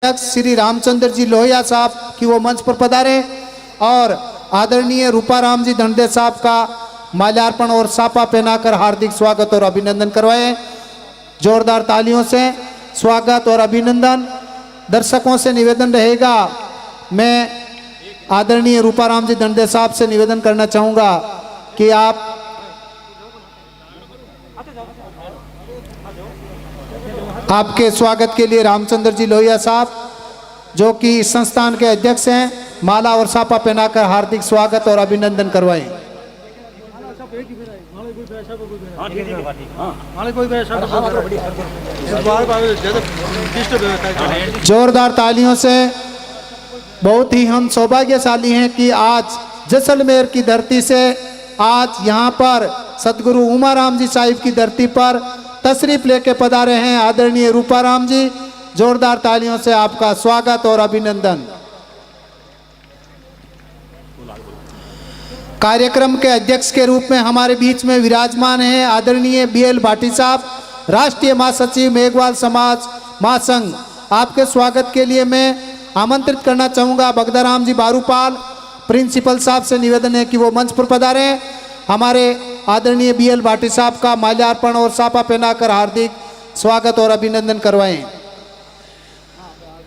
अध्यक्ष श्री रामचंद्र जी लोहिया साहब की वो मंच पर पधारे और आदरणीय रूपाराम जी धंडे साहब का माल्यार्पण और सापा पहनाकर हार्दिक स्वागत और अभिनंदन करवाएं। जोरदार तालियों से स्वागत और अभिनंदन। दर्शकों से निवेदन रहेगा, मैं आदरणीय रूपाराम जी धंडे साहब से निवेदन करना चाहूँगा कि आप आपके स्वागत के लिए रामचंद्र जी लोहिया साहब जो कि इस संस्थान के अध्यक्ष हैं, माला और सापा पहनाकर हार्दिक स्वागत और अभिनंदन करवाएं। जोरदार तालियों से। बहुत ही हम सौभाग्यशाली हैं कि आज जैसलमेर की धरती से आज यहाँ पर सतगुरु उमाराम जी साहिब की धरती पर तशरीफ लेके पधारे हैं आदरणीय रूपाराम जी। जोरदार तालियों से आपका स्वागत और अभिनंदन। कार्यक्रम के अध्यक्ष के रूप में हमारे बीच में विराजमान हैं आदरणीय BL भाटी साहब, राष्ट्रीय महासचिव मेघवाल समाज महासंघ। आपके स्वागत के लिए मैं आमंत्रित करना चाहूँगा बगदाराम जी बारूपाल प्रिंसिपल साहब से निवेदन है कि वो मंच पर पधारें। हमारे आदरणीय BL भाटी साहब का माल्यार्पण और सापा पहनाकर हार्दिक स्वागत और अभिनंदन करवाएं।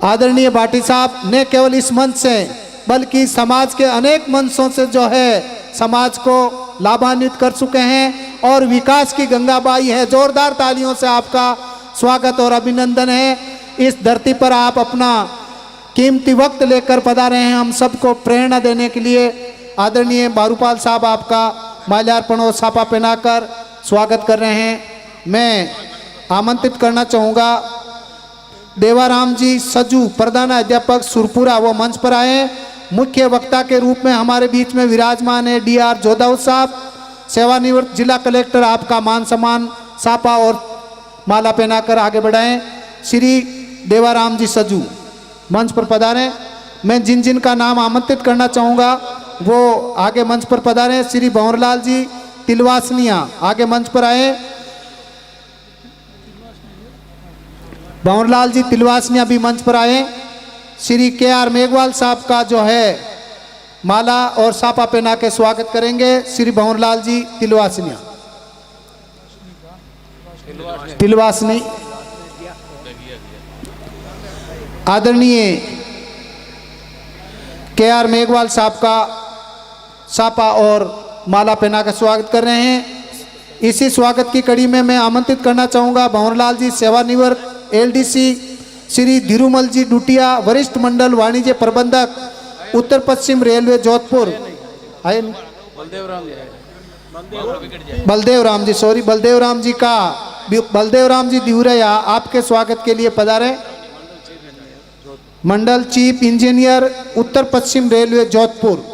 आदरणीय भाटी साहब ने केवल इस मंच से बल्कि समाज के अनेक मंचों से जो है समाज को लाभान्वित कर चुके हैं और विकास की गंगाबाई है। जोरदार तालियों से आपका स्वागत और अभिनंदन है। इस धरती पर आप अपना कीमती वक्त लेकर पधारे हैं हम सबको प्रेरणा देने के लिए। आदरणीय बारूपाल साहब आपका माल्यार्पण और सापा पहनाकर स्वागत कर रहे हैं। मैं आमंत्रित करना चाहूँगा देवाराम जी सजू प्रधान अध्यापक सुरपुरा, वो मंच पर आए। मुख्य वक्ता के रूप में हमारे बीच में विराजमान है DR जोधाव साहब, सेवानिवृत्त जिला कलेक्टर। आपका मान सम्मान सापा और माला पहनाकर आगे बढ़ाएं। श्री देवाराम जी सजू मंच पर पधारें। मैं जिन जिन का नाम आमंत्रित करना चाहूँगा वो आगे मंच पर पधारें। श्री भंवरलाल जी तिलवासनिया आगे मंच पर आए। भंवरलाल जी तिलवासनिया भी मंच पर आए। श्री KR मेघवाल साहब का जो है माला और सापा पहना के स्वागत करेंगे श्री भंवरलाल जी तिलवासनिया तिलवासनी। आदरणीय KR मेघवाल साहब का सापा और माला पहना कर स्वागत कर रहे हैं। इसी स्वागत की कड़ी में मैं आमंत्रित करना चाहूँगा भंवरलाल जी सेवानिवृत्त LDC श्री धीरूमल जी डुटिया वरिष्ठ मंडल वाणिज्य प्रबंधक उत्तर पश्चिम रेलवे जोधपुर। बलदेवराम जी दिवरया आपके स्वागत के लिए पधारे। मंडल चीफ इंजीनियर उत्तर पश्चिम रेलवे जोधपुर।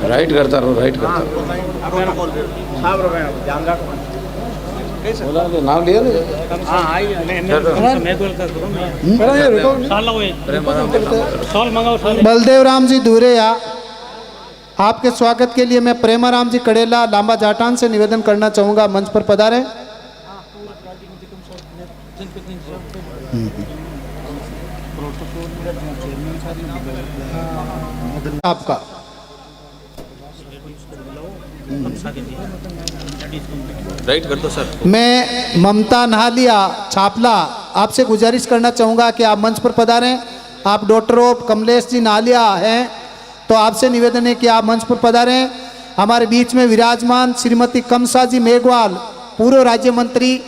राइट करता रहो, राइट करता नाम लिया बलदेवराम जी धुरेया आपके स्वागत के लिए मैं प्रेमाराम जी कड़ेला लांबा जाटान से निवेदन करना चाहूँगा मंच पर पधारें। आपका राइट कर दो सर। मैं ममता नहालिया छापला आपसे गुजारिश करना चाहूँगा कि आप मंच पर पधारें। आप डॉक्टर ऑफ कमलेश जी नालिया हैं तो आपसे निवेदन है कि आप मंच पर पधारें। हमारे बीच में विराजमान श्रीमती कमसा जी मेघवाल पूर्व राज्य मंत्री,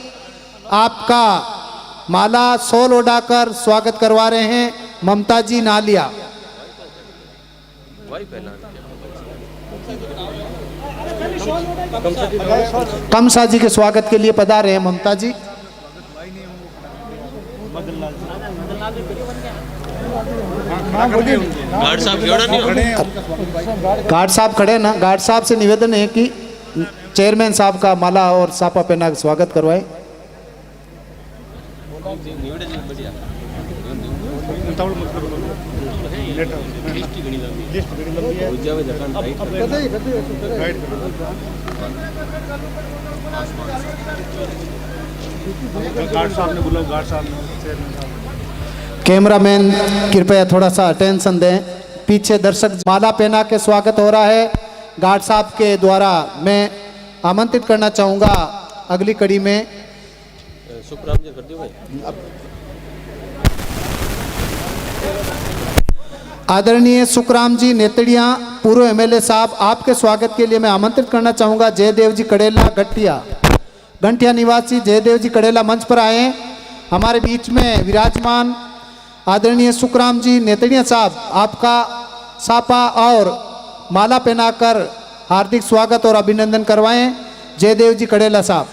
आपका माला शॉल ओढ़ाकर स्वागत करवा रहे हैं ममता जी नालिया। कमसा जी के स्वागत के लिए पधारे हैं ममता जी। गार्ड साहब खड़े ना, गार्ड साहब से निवेदन है कि चेयरमैन साहब का माला और सापा पहना स्वागत करवाए। कैमरामैन कृपया थोड़ा सा अटेंशन दें। पीछे दर्शक माला पहना के स्वागत हो रहा है गार्ड साहब के द्वारा। मैं आमंत्रित करना चाहूँगा अगली कड़ी में सुखराम जी कर दियो भाई। आदरणीय सुखराम जी नेतड़िया पूर्व एमएलए साहब, आपके स्वागत के लिए मैं आमंत्रित करना चाहूँगा जयदेव जी कड़ेला गंठिया निवासी जयदेव जी कड़ेला मंच पर आए। हमारे बीच में विराजमान आदरणीय सुखराम जी नेतड़िया साहब, आपका सापा और माला पहनाकर हार्दिक स्वागत और अभिनंदन करवाएं। जयदेव जी कड़ेला साहब।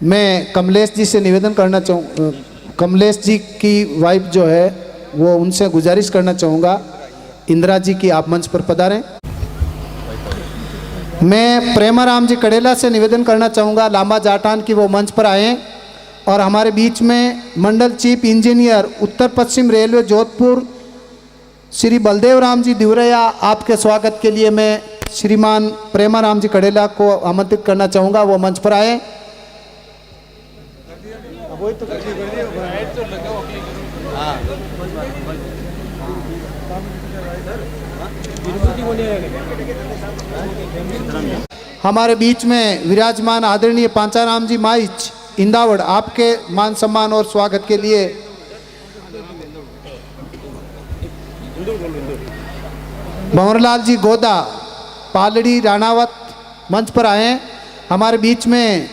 मैं कमलेश जी से निवेदन करना चाहूँ, कमलेश जी की वाइफ जो है वो उनसे गुजारिश करना चाहूँगा इंदिरा जी की आप मंच पर पधारें। मैं प्रेमाराम जी कड़ेला से निवेदन करना चाहूँगा लांबा जाटान की वो मंच पर आएँ। और हमारे बीच में मंडल चीफ इंजीनियर उत्तर पश्चिम रेलवे जोधपुर श्री बलदेव राम जी दिवरैया, आपके स्वागत के लिए मैं श्रीमान प्रेमाराम जी कड़ेला को आमंत्रित करना चाहूँगा वो मंच पर आए। हमारे बीच में विराजमान आदरणीय पांचाराम जी माइच इंदावड़, आपके मान सम्मान और स्वागत के लिए भंवरलाल जी गोदा पालड़ी राणावत मंच पर आए। हमारे बीच में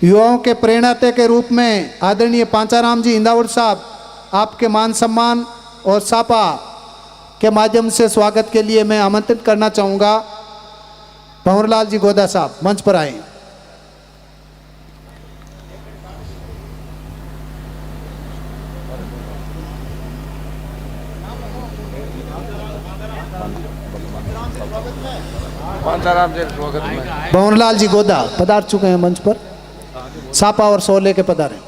युवाओं के प्रेरणाते के रूप में आदरणीय पांचाराम जी इंदावड़ साहब, आपके मान सम्मान और सापा के माध्यम से स्वागत के लिए मैं आमंत्रित करना चाहूँगा भंवरलाल जी गोदा साहब मंच पर आए। भंवरलाल जी गोदा पधार चुके हैं मंच पर, सापा और सोले के पधारे।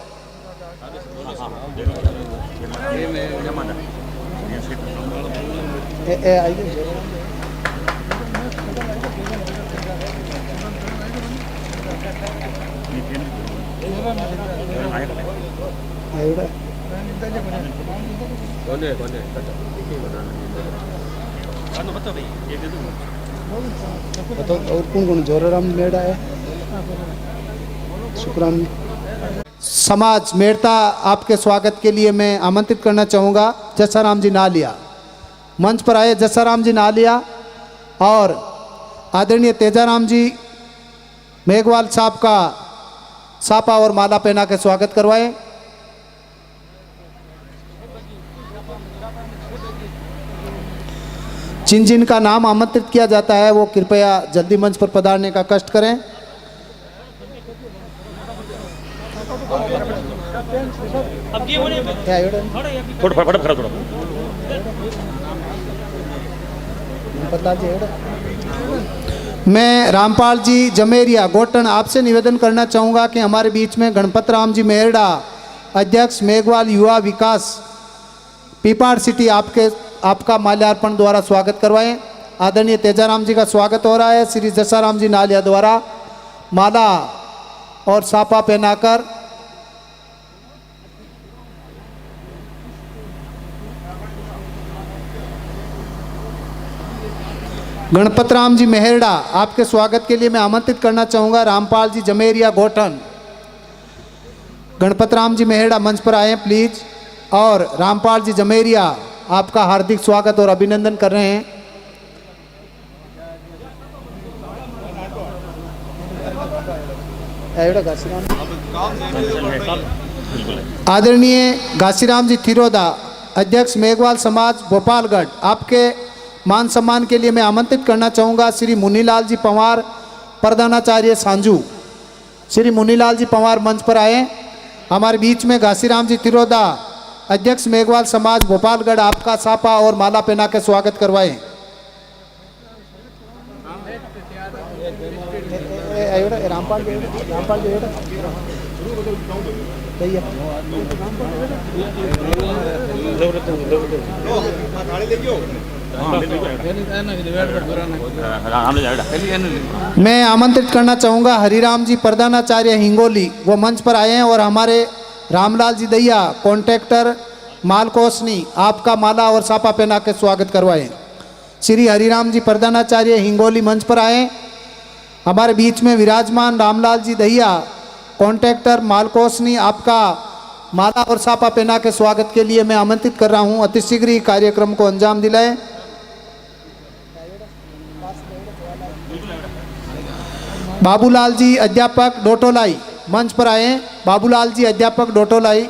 और कौन जोराराम मेड़ा है, सुखराम समाज मेड़ता, आपके स्वागत के लिए मैं आमंत्रित करना चाहूँगा जसाराम जी नालिया मंच पर आए। जसाराम जी नालिया और आदरणीय तेजाराम जी मेघवाल साहब का सापा और माला पहना के स्वागत करवाएं। जिन जिन का नाम आमंत्रित किया जाता है वो कृपया जल्दी मंच पर पधारने का कष्ट करें। मैं रामपाल जी जमेरिया गोटन, आपसे निवेदन करना चाहूँगा कि हमारे बीच में गणपत राम जी मेहरडा अध्यक्ष मेघवाल युवा विकास पीपाड़ सिटी, आपका माल्यार्पण द्वारा स्वागत करवाएं। आदरणीय तेजाराम जी का स्वागत हो रहा है श्री जसाराम जी नालिया द्वारा माला और सापा पहनाकर। गणपत राम जी मेहरडा, आपके स्वागत के लिए मैं आमंत्रित करना चाहूँगा रामपाल जी जमेरिया गोठन। गणपत राम जी मेहरडा मंच पर आए प्लीज। और रामपाल जी जमेरिया, आपका हार्दिक स्वागत और अभिनंदन कर रहे हैं। आदरणीय घासीराम जी थिरोदा, अध्यक्ष मेघवाल समाज भोपालगढ़, आपके मान सम्मान के लिए मैं आमंत्रित करना चाहूँगा श्री मुनीलाल जी पंवार, प्रधानाचार्य सांजू। श्री मुनीलाल जी पंवार मंच पर आए। हमारे बीच में घासीराम जी थिरोदा, अध्यक्ष मेघवाल समाज भोपालगढ़, आपका सापा और माला पहना के स्वागत करवाएं। मैं आमंत्रित करना चाहूँगा हरिराम जी प्रधानाचार्य हिंगोली, वो मंच पर आए हैं, और हमारे रामलाल जी दैया कॉन्ट्रैक्टर मालकोसनी, आपका माला और सापा पहना के स्वागत करवाएं। श्री हरिराम जी प्रधानाचार्य हिंगोली मंच पर आए। हमारे बीच में विराजमान रामलाल जी दैया कॉन्ट्रैक्टर मालकोसनी, आपका माला और सापा पहना के स्वागत के लिए मैं आमंत्रित कर रहा हूं। अतिशीघ्र ही कार्यक्रम को अंजाम दिलाएं। बाबूलाल जी अध्यापक डोटोलाई मंच पर आए। बाबूलाल जी अध्यापक डोटोलाई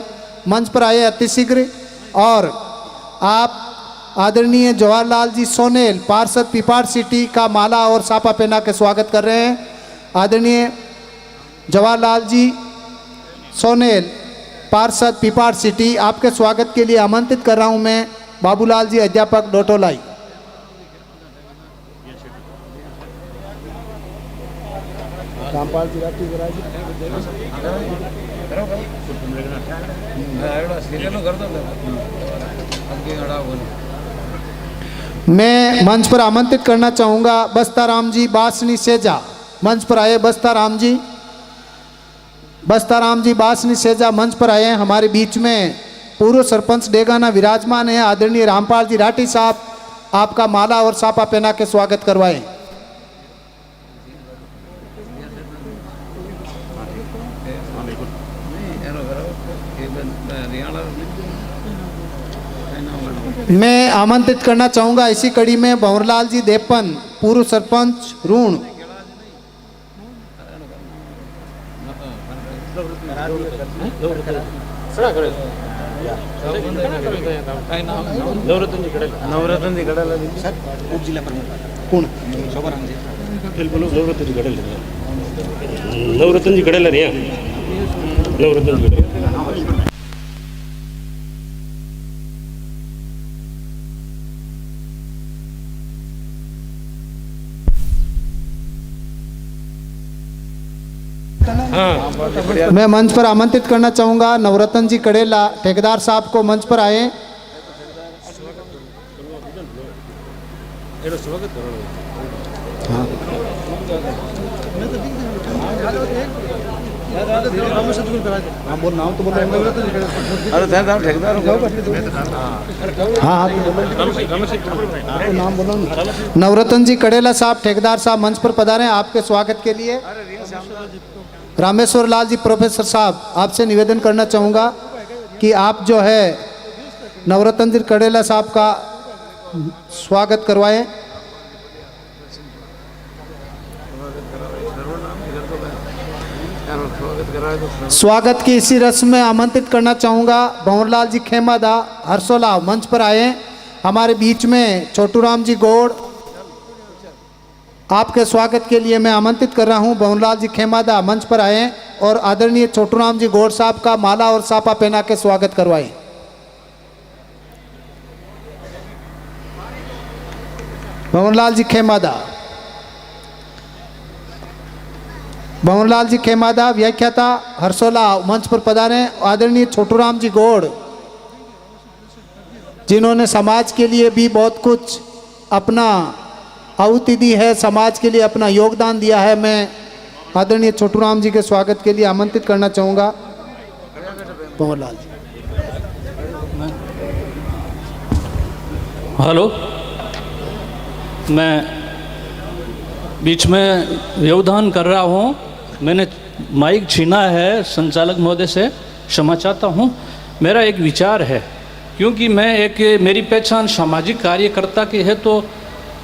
मंच पर आए अतिशीघ्र। और आप आदरणीय जवाहरलाल जी सोनेल, पार्षद पिपाड़ सिटी, का माला और सापा पहना के स्वागत कर रहे हैं। आदरणीय जवाहरलाल जी सोनेल, पार्षद पिपाड़ सिटी, आपके स्वागत के लिए आमंत्रित कर रहा हूं मैं बाबूलाल जी अध्यापक डोटोलाई। रामपाल जी मैं मंच पर आमंत्रित करना चाहूँगा बस्ताराम जी बासनी सेजा, मंच पर आए। बस्ताराम जी बासनी सेजा मंच पर आए हैं। हमारे बीच में पूर्व सरपंच डेगाना विराजमान है। आदरणीय रामपाल जी राठी साहब, आपका माला और सापा पहना के स्वागत करवाएं। मैं आमंत्रित करना चाहूँगा इसी कड़ी में भंवरलाल जी देपन, पूर्व सरपंच ऋण, नवरत्न जी कड़ेला उपजिला प्रमुख कौन नवरत्न जी कड़ेला रे नवरत्न जी कड़ेला। मैं मंच पर आमंत्रित करना चाहूँगा नवरत्न जी कड़ेला, ठेकेदार साहब को मंच पर आए। नवरत्न जी कड़ेला साहब, ठेकेदार साहब मंच पर पधारे। आपके स्वागत के लिए रामेश्वर लाल जी प्रोफेसर साहब, आपसे निवेदन करना चाहूँगा कि आप जो है नवरत्न जी कड़ेला साहब का स्वागत करवाएं। स्वागत की इसी रस्म में आमंत्रित करना चाहूँगा भंवरलाल जी खेमादा, हरसोला, मंच पर आए। हमारे बीच में छोटूराम जी गौड़, आपके स्वागत के लिए मैं आमंत्रित कर रहा हूं। भंवरलाल जी खेमादा मंच पर आए और आदरणीय छोटूराम जी गौड़ साहब का माला और सापा पहना के स्वागत करवाएं। भंवरलाल जी खेमादा, भंवरलाल जी खेमादा व्याख्याता हरसोला, मंच पर पधारे। आदरणीय छोटूराम जी गौड़, जिन्होंने समाज के लिए भी बहुत कुछ अपना आहुति दी है, समाज के लिए अपना योगदान दिया है। मैं आदरणीय छोटूराम जी के स्वागत के लिए आमंत्रित करना चाहूँगा भंवरलाल जी। हेलो, मैं बीच में व्यवधान कर रहा हूँ। मैंने माइक छीना है संचालक महोदय से, क्षमा चाहता हूँ। मेरा एक विचार है, क्योंकि मेरी पहचान सामाजिक कार्यकर्ता की है, तो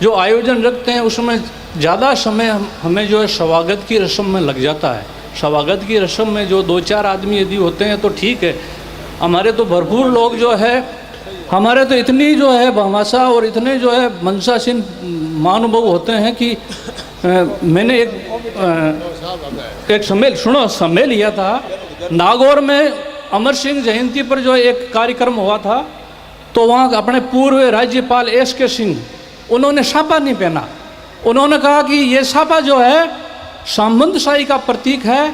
जो आयोजन रखते हैं उसमें ज़्यादा समय हमें जो है स्वागत की रस्म में लग जाता है, स्वागत की रस्म में जो 2-4 आदमी यदि होते हैं तो ठीक है, हमारे तो भरपूर लोग जो है, हमारे तो इतनी जो है भामाशा और इतने जो है मनसासीन महानुभव होते हैं कि मैंने एक समय लिया था नागौर में अमर सिंह जयंती पर जो एक कार्यक्रम हुआ था, तो वहाँ अपने पूर्व राज्यपाल SK सिंह, उन्होंने साफा नहीं पहना। उन्होंने कहा कि ये साफा जो है सामंतशाही का प्रतीक है,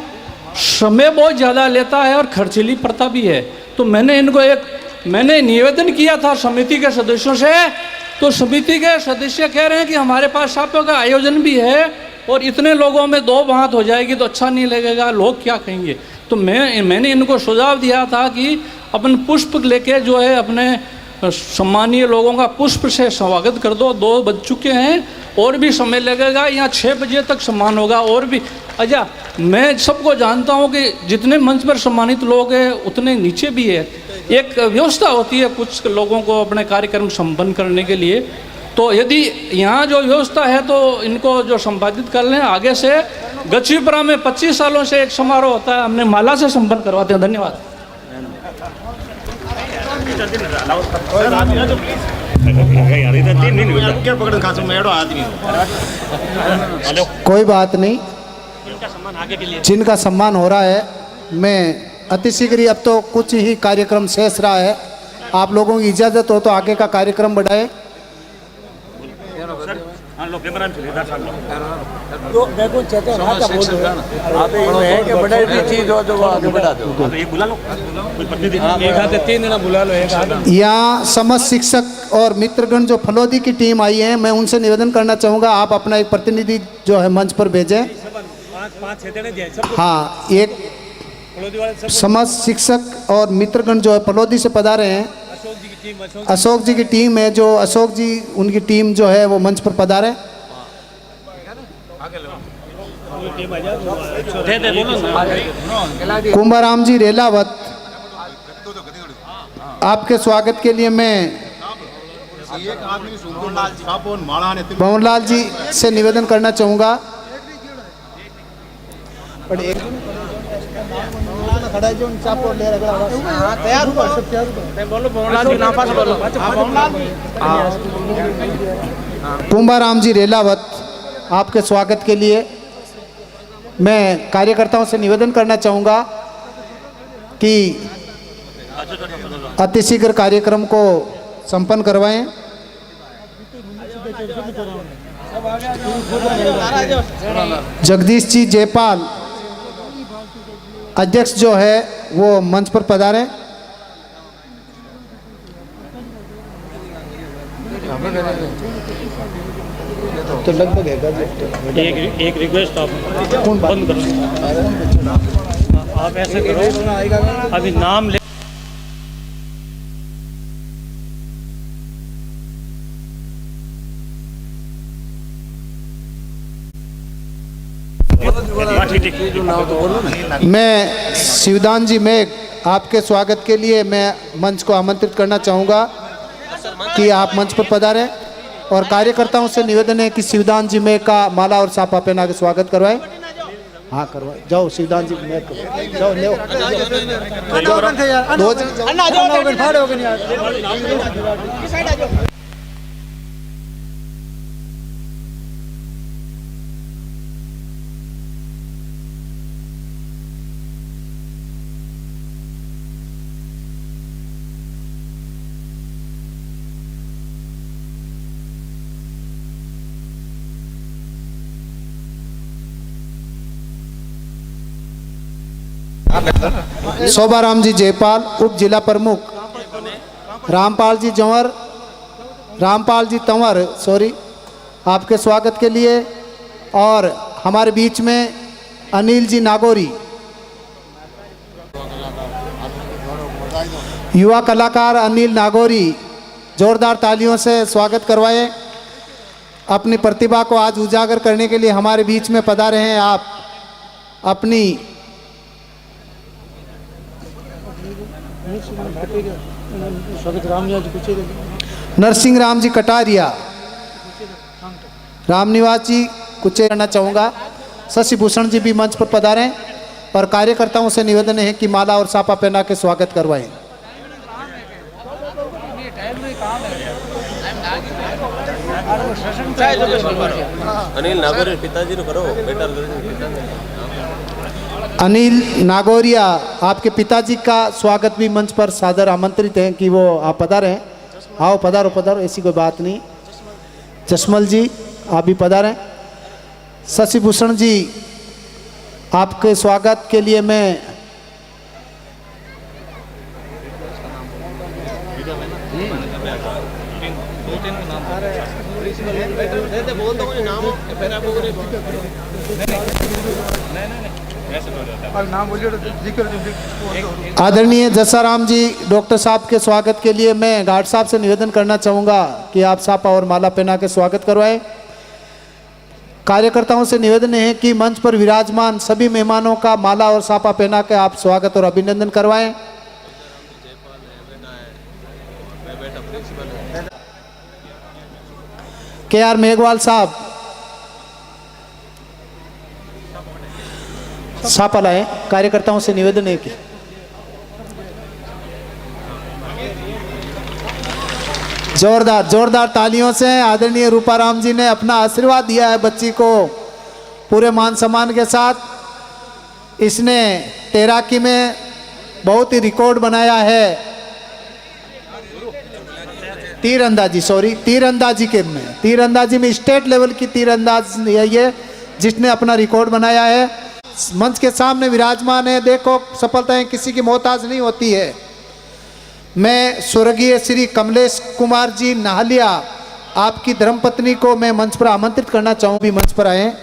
समय बहुत ज़्यादा लेता है और खर्चीली प्रथा भी है। तो मैंने निवेदन किया था समिति के सदस्यों से, तो समिति के सदस्य कह रहे हैं कि हमारे पास साफों का आयोजन भी है और इतने लोगों में 2 बात हो जाएगी तो अच्छा नहीं लगेगा, लोग क्या कहेंगे। तो मैंने इनको सुझाव दिया था कि अपन पुष्प लेके जो है अपने सम्मानीय लोगों का पुष्प से स्वागत कर दो। 2 बज चुके हैं और भी समय लगेगा, यहाँ 6 बजे तक सम्मान होगा और भी। अच्छा, मैं सबको जानता हूँ कि जितने मंच पर सम्मानित लोग हैं उतने नीचे भी है। एक व्यवस्था होती है कुछ लोगों को अपने कार्यक्रम संपन्न करने के लिए, तो यदि यहाँ जो व्यवस्था है तो इनको जो संपादित कर लें। आगे से गच्छीपुरा में 25 सालों से एक समारोह होता है, हमने माला से संपन्न करवाते हैं। धन्यवाद। कोई बात नहीं, जिनका सम्मान हो रहा है, मैं अतिशीघ्र ही, अब तो कुछ ही कार्यक्रम शेष रहा है, आप लोगों की इजाज़त हो तो आगे का कार्यक्रम बढ़ाए। यहाँ समस्त शिक्षक और मित्रगण जो फलोदी की टीम आई है, मैं उनसे निवेदन करना चाहूँगा आप अपना एक प्रतिनिधि जो है मंच पर भेजें। हाँ, एक समस्त शिक्षक और मित्रगण जो है फलोदी से पधारे हैं, अशोक जी की टीम है, जो अशोक जी उनकी टीम जो है वो मंच पर पधारे। कुंभाराम जी रेलावत, आपके स्वागत के लिए मैं पवनलाल जी से निवेदन करना चाहूँगा। कुंभाराम जी रेलावत, आपके स्वागत के लिए मैं कार्यकर्ताओं से निवेदन करना चाहूँगा कि अतिशीघ्र कार्यक्रम को संपन्न करवाएं। जगदीश जी जयपाल अध्यक्ष जो है वो मंच पर पधारें। तो लगभग एक रिक्वेस्ट, आप बंद करो, आप ऐसे करो, अभी नाम ले। मैं शिवदान जी मेघ, आपके स्वागत के लिए मैं मंच को आमंत्रित करना चाहूँगा कि आप मंच पर पधारें और कार्यकर्ताओं से निवेदन है कि शिवदान जी मेघ का माला और साफा पहना के स्वागत करवाएं। हाँ करवाए, जाओ शिवदान जी मेघ को जाओ, ले शोभाराम जी जयपाल, उप जिला प्रमुख, रामपाल जी तंवर, आपके स्वागत के लिए। और हमारे बीच में अनिल जी नागौरी, युवा कलाकार अनिल नागौरी, जोरदार तालियों से स्वागत करवाए। अपनी प्रतिभा को आज उजागर करने के लिए हमारे बीच में पधारे हैं। आप अपनी नरसिंह राम जी कटारिया, रामनिवास जी कुछ करना चाहूँगा। शशि भूषण जी भी मंच पर पधारें। और कार्यकर्ताओं से निवेदन है कि माला और साफा पहना के स्वागत करवाएं। अनिल नागोरी पिताजी ने करो बेटा अनिल नागौरिया, आपके पिताजी का स्वागत भी मंच पर सादर आमंत्रित है कि वो आप पधारें। आओ पधारो पधारो, ऐसी कोई बात नहीं। जसमल जी आप भी पधारें। शशि भूषण जी, आपके स्वागत के लिए मैं आदरणीय जसाराम जी डॉक्टर साहब के स्वागत के लिए मैं गार्ड साहब से निवेदन करना चाहूँगा कि आप साफा और माला पहना के स्वागत करवाएं। कार्यकर्ताओं से निवेदन है कि मंच पर विराजमान सभी मेहमानों का माला और साफा पहना के आप स्वागत और अभिनंदन करवाएं। KR मेघवाल साहब साफा लाएं। कार्यकर्ताओं से निवेदन है कि जोरदार जोरदार तालियों से आदरणीय रूपाराम जी ने अपना आशीर्वाद दिया है बच्ची को पूरे मान सम्मान के साथ। इसने तैराकी में बहुत ही रिकॉर्ड बनाया है, तीरंदाजी में स्टेट लेवल की तीरंदाज ये जिसने अपना रिकॉर्ड बनाया है। मंच के सामने विराजमान है। देखो, सफलताएं किसी की मोहताज नहीं होती है। मैं स्वर्गीय श्री कमलेश कुमार जी नाहलिया, आपकी धर्मपत्नी को मैं मंच पर आमंत्रित करना चाहूँ, भी मंच पर आए।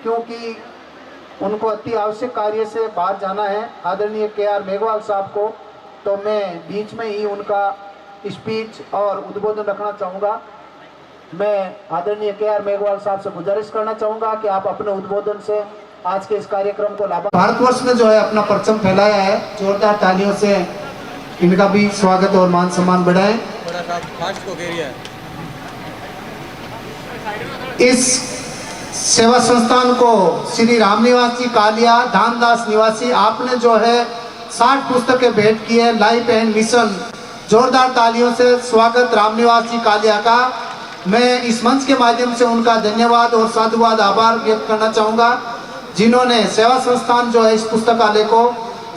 क्योंकि उनको अति आवश्यक कार्य से बाहर जाना है आदरणीय KR मेघवाल साहब को, तो मैं बीच में ही उनका स्पीच और उद्बोधन रखना चाहूँगा। मैं आदरणीय KR मेघवाल साहब से गुजारिश करना चाहूँगा कि आप अपने उद्बोधन से आज के इस कार्यक्रम को लाभ। भारतवर्ष ने जो है अपना परचम फैलाया है, जोरदार तालियों से इनका भी स्वागत और मान सम्मान बढ़ाएं। इस सेवा संस्थान को श्री रामनिवास जी कालिया धामदास निवासी आपने जो है 60 पुस्तकें भेंट की है। लाइफ एंड मिशन, जोरदार तालियों से स्वागत रामनिवास जी कालिया का। मैं इस मंच के माध्यम से उनका धन्यवाद और साधुवाद आभार व्यक्त करना चाहूँगा, जिन्होंने सेवा संस्थान जो है इस पुस्तकालय को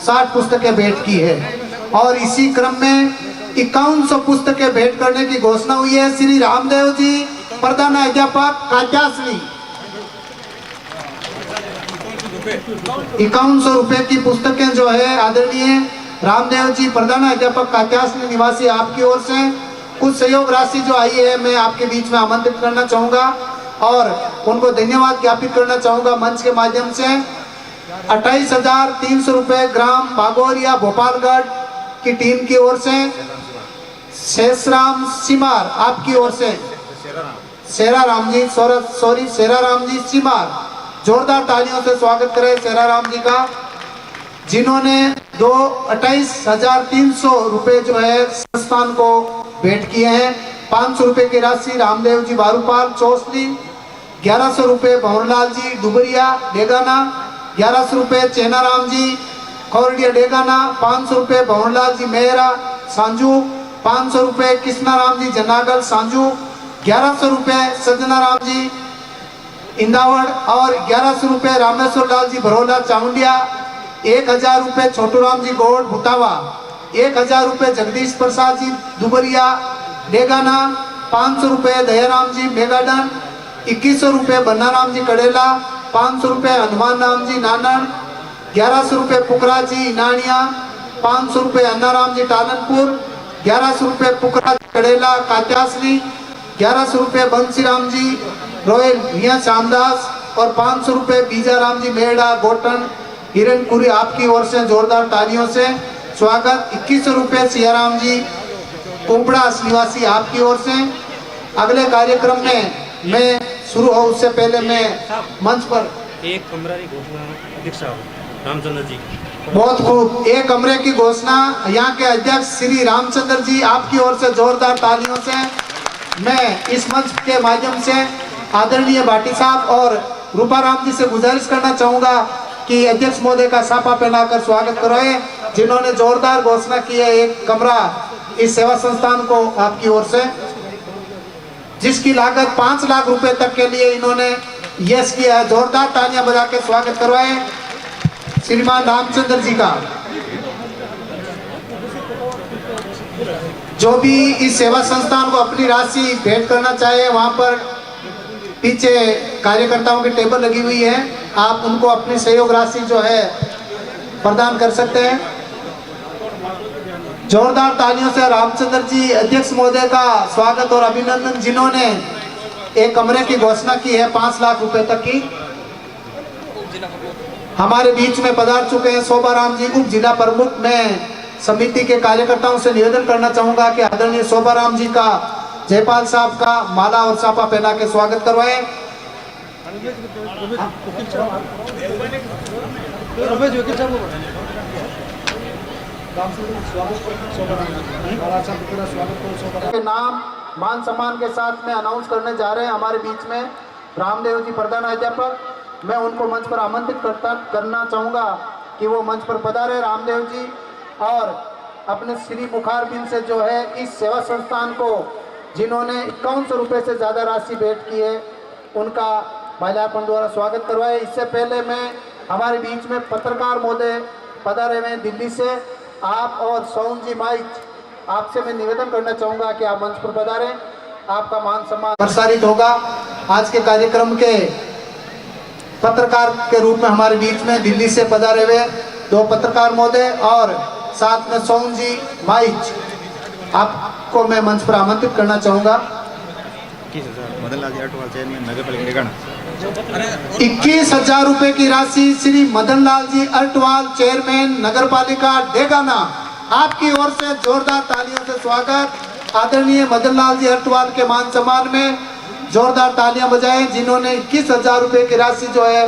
60 पुस्तकें भेंट की है। और इसी क्रम में 5100 पुस्तकें भेंट करने की घोषणा हुई है। श्री रामदेव जी प्रधान अध्यापक कात्यासनी 5100 रुपए की पुस्तकें जो है आदरणीय रामदेव जी प्रधान अध्यापक कात्यासनी निवासी आपकी ओर से कुछ सहयोग राशि जो आई है मैं आपके बीच में आमंत्रित करना चाहूँगा और उनको धन्यवाद ज्ञापित करना चाहूँगा मंच के माध्यम से। 28,300 रुपये ग्राम बागोरिया भोपालगढ़ की टीम की ओर से, शेषराम सिमार आपकी ओर से, शेराराम जी सिमार, जोरदार तालियों से स्वागत करें शेराराम जी का, जिन्होंने 28,300 रुपये जो है संस्थान को भेंट किए हैं। 500 रुपये की राशि रामदेव जी बारूपाल चौसली, 1100 रुपये भंवरलाल जी डुबरिया डेगाना, 1100 रुपये चेनाराम जी खौरडिया डेगाना, 500 रुपये भंवरलाल जी मेहरा सांजू, 500 रुपये कृष्णाराम जी जनागल सांजू, 1100 रुपये सज्जनाराम जी इंदावड़ और 1100 रुपये रामेश्वर लाल जी भरोला चामुंडिया, 1000 रुपये छोटूराम जी गौड़ भुतावा, 1000 रुपये जगदीश प्रसाद जी दुबरिया डेगाना, 500 रुपये दयाराम जी मेगाडन, 2100 रुपये बन्नाराम जी कड़ेला, 500 रुपये हनुमान राम जी नानन, 1100 रुपये पुकरा जी इनानिया, 500 रुपये अन्नाराम जी टालनपुर, 1100 रुपये पुकरा जी कड़ेला कात्यासनी, 1100 रुपये बंसीराम जी रोयल मियाँ श्यामदास और 500 रुपये बीजाराम जी मेड़ा गोटन हिरनपुरी आपकी ओर से जोरदार तालियों से स्वागत। 2100 रुपये सियाराम जी कुंपड़ा निवासी आपकी ओर से। अगले कार्यक्रम में मैं शुरू हो उससे पहले मैं मंच पर एक कमरा की घोषणा अध्यक्ष साहब रामचंद्र जी। बहुत खूब, एक कमरे की घोषणा यहाँ के अध्यक्ष श्री रामचंद्र जी आपकी ओर से जोरदार तालियों से मैं इस मंच के माध्यम से आदरणीय भाटी साहब और रूपाराम जी से गुजारिश करना चाहूँगा कि अध्यक्ष महोदय का साफा पहनाकर स्वागत करवाए, जिन्होंने जोरदार घोषणा की है एक कमरा इस सेवा संस्थान को आपकी ओर से, जिसकी लागत 5 लाख रुपए तक के लिए इन्होंने यस किया है। जोरदार तालियां बजा के स्वागत करवाए श्रीमान रामचंद्र जी का। जो भी इस सेवा संस्थान को अपनी राशि भेंट करना चाहे, वहां पर पीछे कार्यकर्ताओं की टेबल लगी हुई है, आप उनको अपनी सहयोग राशि जो है प्रदान कर सकते हैं। जोरदार तालियों से रामचंद्र जी अध्यक्ष महोदय का स्वागत और अभिनंदन, जिन्होंने एक कमरे की घोषणा की है 5 लाख रुपए तक की। हमारे बीच में पधार चुके हैं शोभाराम जी उप जिला प्रमुख। मैं समिति के कार्यकर्ताओं से निवेदन करना चाहूंगा कि आदरणीय शोभाराम जी का जयपाल साहब का माला और साफा पहना के स्वागत करवाएं। के नाम मान सम्मान के साथ में अनाउंस करने जा रहे हैं हमारे बीच में रामदेव जी प्रधान अध्यापक। मैं उनको मंच पर आमंत्रित करना चाहूँगा कि वो मंच पर पधारे रामदेव जी, और अपने श्री मुखारबिंद से जो है इस सेवा संस्थान को जिन्होंने 5100 रुपये से ज़्यादा राशि भेंट की है उनका माल्यार्पण द्वारा स्वागत करवाए। इससे पहले मैं हमारे बीच में पत्रकार महोदय पधारे हुए दिल्ली से, आप और सोन जी माइक, आपसे मैं निवेदन करना चाहूँगा कि आप मंच पर पधारें, आपका मान सम्मान प्रसारित होगा। आज के कार्यक्रम के पत्रकार के रूप में हमारे बीच में दिल्ली से पधारे हुए 2 पत्रकार महोदय और साथ में सोन जी माइक, आपको मैं मंच पर आमंत्रित करना चाहूँगा। 21,000 रुपए की राशि श्री मदन लाल जी अल्टवाल चेयरमैन नगर पालिका डेगाना, आपकी ओर से जोरदार तालियों से स्वागत। आदरणीय मदन लाल जी अल्टवाल के मान सम्मान में जोरदार तालियां बजाएं, जिन्होंने 21,000 रुपए की राशि जो है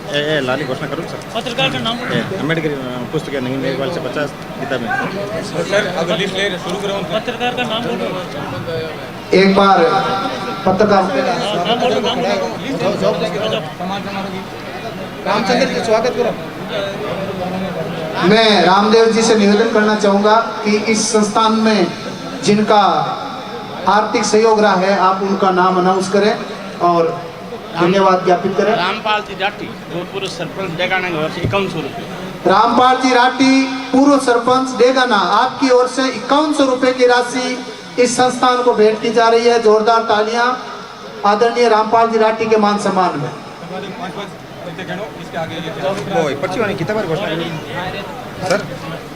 लाली घोषणा करूँ सर। पत्रकार का नाम अम्बेडकर पुस्तक है नहीं मेघवाल से 50 किताबें। पत्रकार का नाम बोलो। एक बार पत्रकार नाम बोलो, नाम बोलो। रामचंद्र जी स्वागत करो। मैं रामदेव जी से निवेदन करना चाहूंगा कि इस संस्थान में जिनका आर्थिक सहयोग रहा है आप उनका नाम अनाउंस करें और धन्यवाद ज्ञापित करें। रामपाल जी जाटी पूर्व सरपंच डेगाना की ओर से 5100 रुपये। रामपाल जी राठी पूर्व सरपंच डेगाना, आपकी ओर से 5100 रुपए की राशि इस संस्थान को भेंट की जा रही है। जोरदार तालियां आदरणीय रामपाल जी राठी के मान सम्मान में। वो पर्ची वाली किताब पर घोषणा करी सर।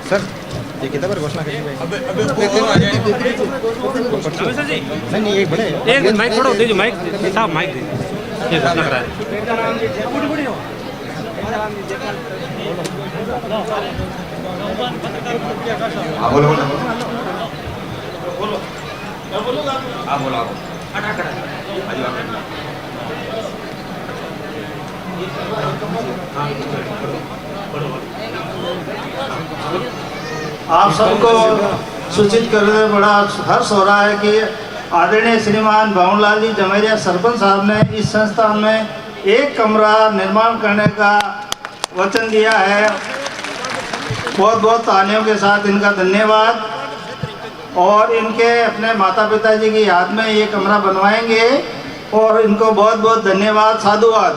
सर ये किताब पर घोषणा करी नहीं ये बड़े एक माइक छोड़ो, दीजिए माइक साहब, माइक दीजिए। ये घोषणा करा है। आप सबको सूचित करने में बड़ा हर्ष हो रहा है कि आदरणीय श्रीमान भावनलाल जी जमेरिया सरपंच साहब ने इस संस्थान में एक कमरा निर्माण करने का वचन दिया है। बहुत बहुत तालियों के साथ इनका धन्यवाद। और इनके अपने माता पिता जी की याद में ये कमरा बनवाएंगे और इनको बहुत बहुत धन्यवाद, साधुवाद।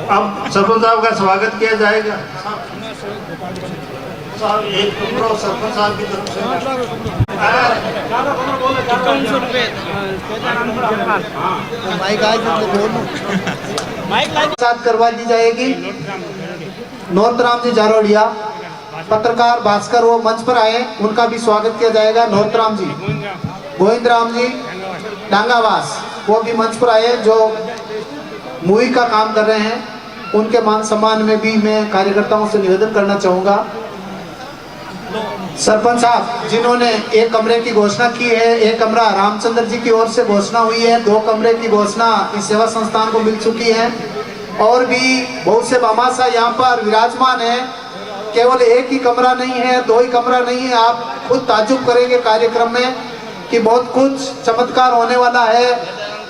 अब सरपंच साहब का स्वागत किया जाएगा। साहब एक कमरा सरपंच साहब की तरफ से 5100 रुपये। साथ करवा दी जाएगी। नोतराम जी जारोड़िया, पत्रकार भास्कर वो मंच पर आए, उनका भी स्वागत किया जाएगा। नोतराम जी, गोविंद राम जी डांगावास वो भी मंच पर आए, जो मूवी का काम कर रहे हैं। उनके मान सम्मान में भी मैं कार्यकर्ताओं से निवेदन करना चाहूँगा। सरपंच साहब जिन्होंने एक कमरे की घोषणा की है, एक कमरा रामचंद्र जी की ओर से घोषणा हुई है, 2 कमरे की घोषणा इस सेवा संस्थान को मिल चुकी है। और भी बहुत से भामाशाह यहाँ पर विराजमान है। केवल एक ही कमरा नहीं है, 2 ही कमरा नहीं है। आप खुद ताज्जुब करेंगे कार्यक्रम में कि बहुत कुछ चमत्कार होने वाला है।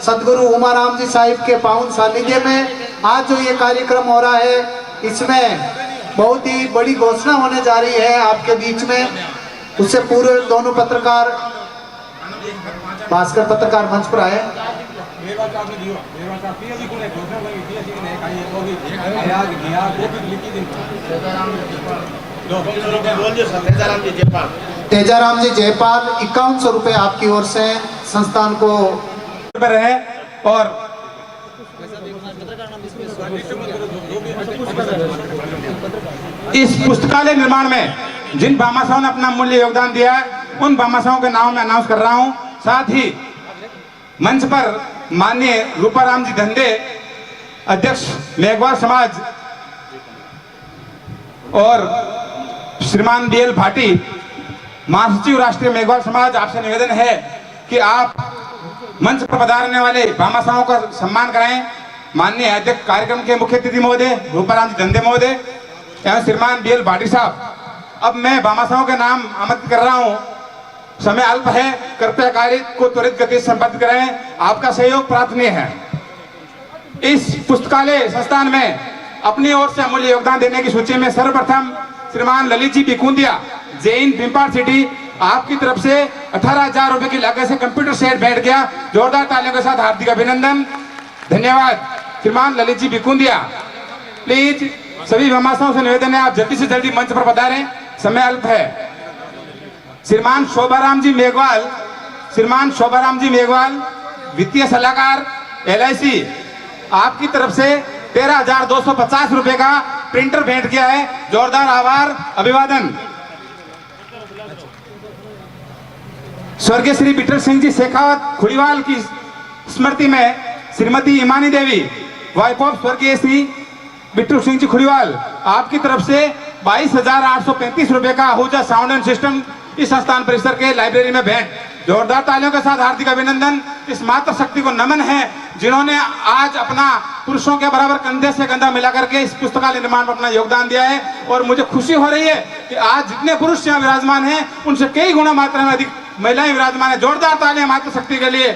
सदगुरु उमाराम जी साहिब के पावन सानिध्य में आज जो ये कार्यक्रम हो रहा है, इसमें बहुत ही बड़ी घोषणा होने जा रही है आपके बीच में। उससे पूर्व दोनों पत्रकार, भास्कर पत्रकार मंच पर आए। तेजाराम जी जयपाल 5100 रुपए आपकी ओर से संस्थान को पर है। और इस पुस्तकालय निर्माण में जिन भामाशाहों ने अपना मूल्य योगदान दिया है, उन भामाशाहों के नाम मैं अनाउंस कर रहा हूं। साथ ही मंच पर माननीय रूपाराम जी धंधे, अध्यक्ष मेघवाल समाज, और श्रीमान बीएल भाटी, महासचिव राष्ट्रीय मेघवाल समाज, आपसे निवेदन है कि आप मंच पर पधारने वाले भामाशाहों का सम्मान कराएं। माननीय अध्यक्ष कार्यक्रम के मुख्य अतिथि महोदय रूपाराम जी धंधे महोदय एवं श्रीमान बीएल भाटी साहब। अब मैं भामाशाहों के नाम आमंत्रित कर रहा हूं। समय अल्प है, कृपया कार्य को त्वरित गति से संपन्न करें, आपका सहयोग प्रार्थनीय है। इस पुस्तकालय संस्थान में अपनी ओर से अमूल्य योगदान देने की सूची में सर्वप्रथम श्रीमान ललित जी बिकुंदिया, जैन पिंपाड़ सिटी, आपकी तरफ से 18,000 रुपए की लागत से कंप्यूटर सेट बैठ गया। जोरदार तालियों के साथ हार्दिक अभिनंदन, धन्यवाद श्रीमान ललित जी बिकुंदिया। प्लीज सभी भामाशाहों से निवेदन है, आप जल्दी से जल्दी मंच पर पधारें, समय अल्प है। श्रीमान शोभाराम जी मेघवाल, श्रीमान शोभाराम जी मेघवाल, वित्तीय सलाहकार LIC, आपकी तरफ से 13,250 रुपए का प्रिंटर भेंट किया है। जोरदार आभार, अभिवादन। स्वर्गीय श्री बिट्टल सिंह जी शेखावत खुड़ीवाल की स्मृति में श्रीमती इमानी देवी, वाइफ ऑफ स्वर्गीय श्री बिट्टू सिंह जी खुड़ीवाल, आपकी तरफ से 22,835 रुपए का आहूजा साउंड एंड सिस्टम इस संस्थान परिसर के लाइब्रेरी में भेंट। जोरदार तालियों के साथ हार्दिक अभिनंदन। इस मातृ शक्ति को नमन है जिन्होंने आज अपना पुरुषों के बराबर कंधे से कंधा मिला करके इस पुस्तकालय निर्माण में अपना योगदान दिया है। और मुझे खुशी हो रही है कि आज जितने पुरुष यहाँ विराजमान हैं उनसे कई गुना मात्रा में अधिक महिलाएं विराजमान है। जोरदार तालियां मातृ शक्ति के लिए।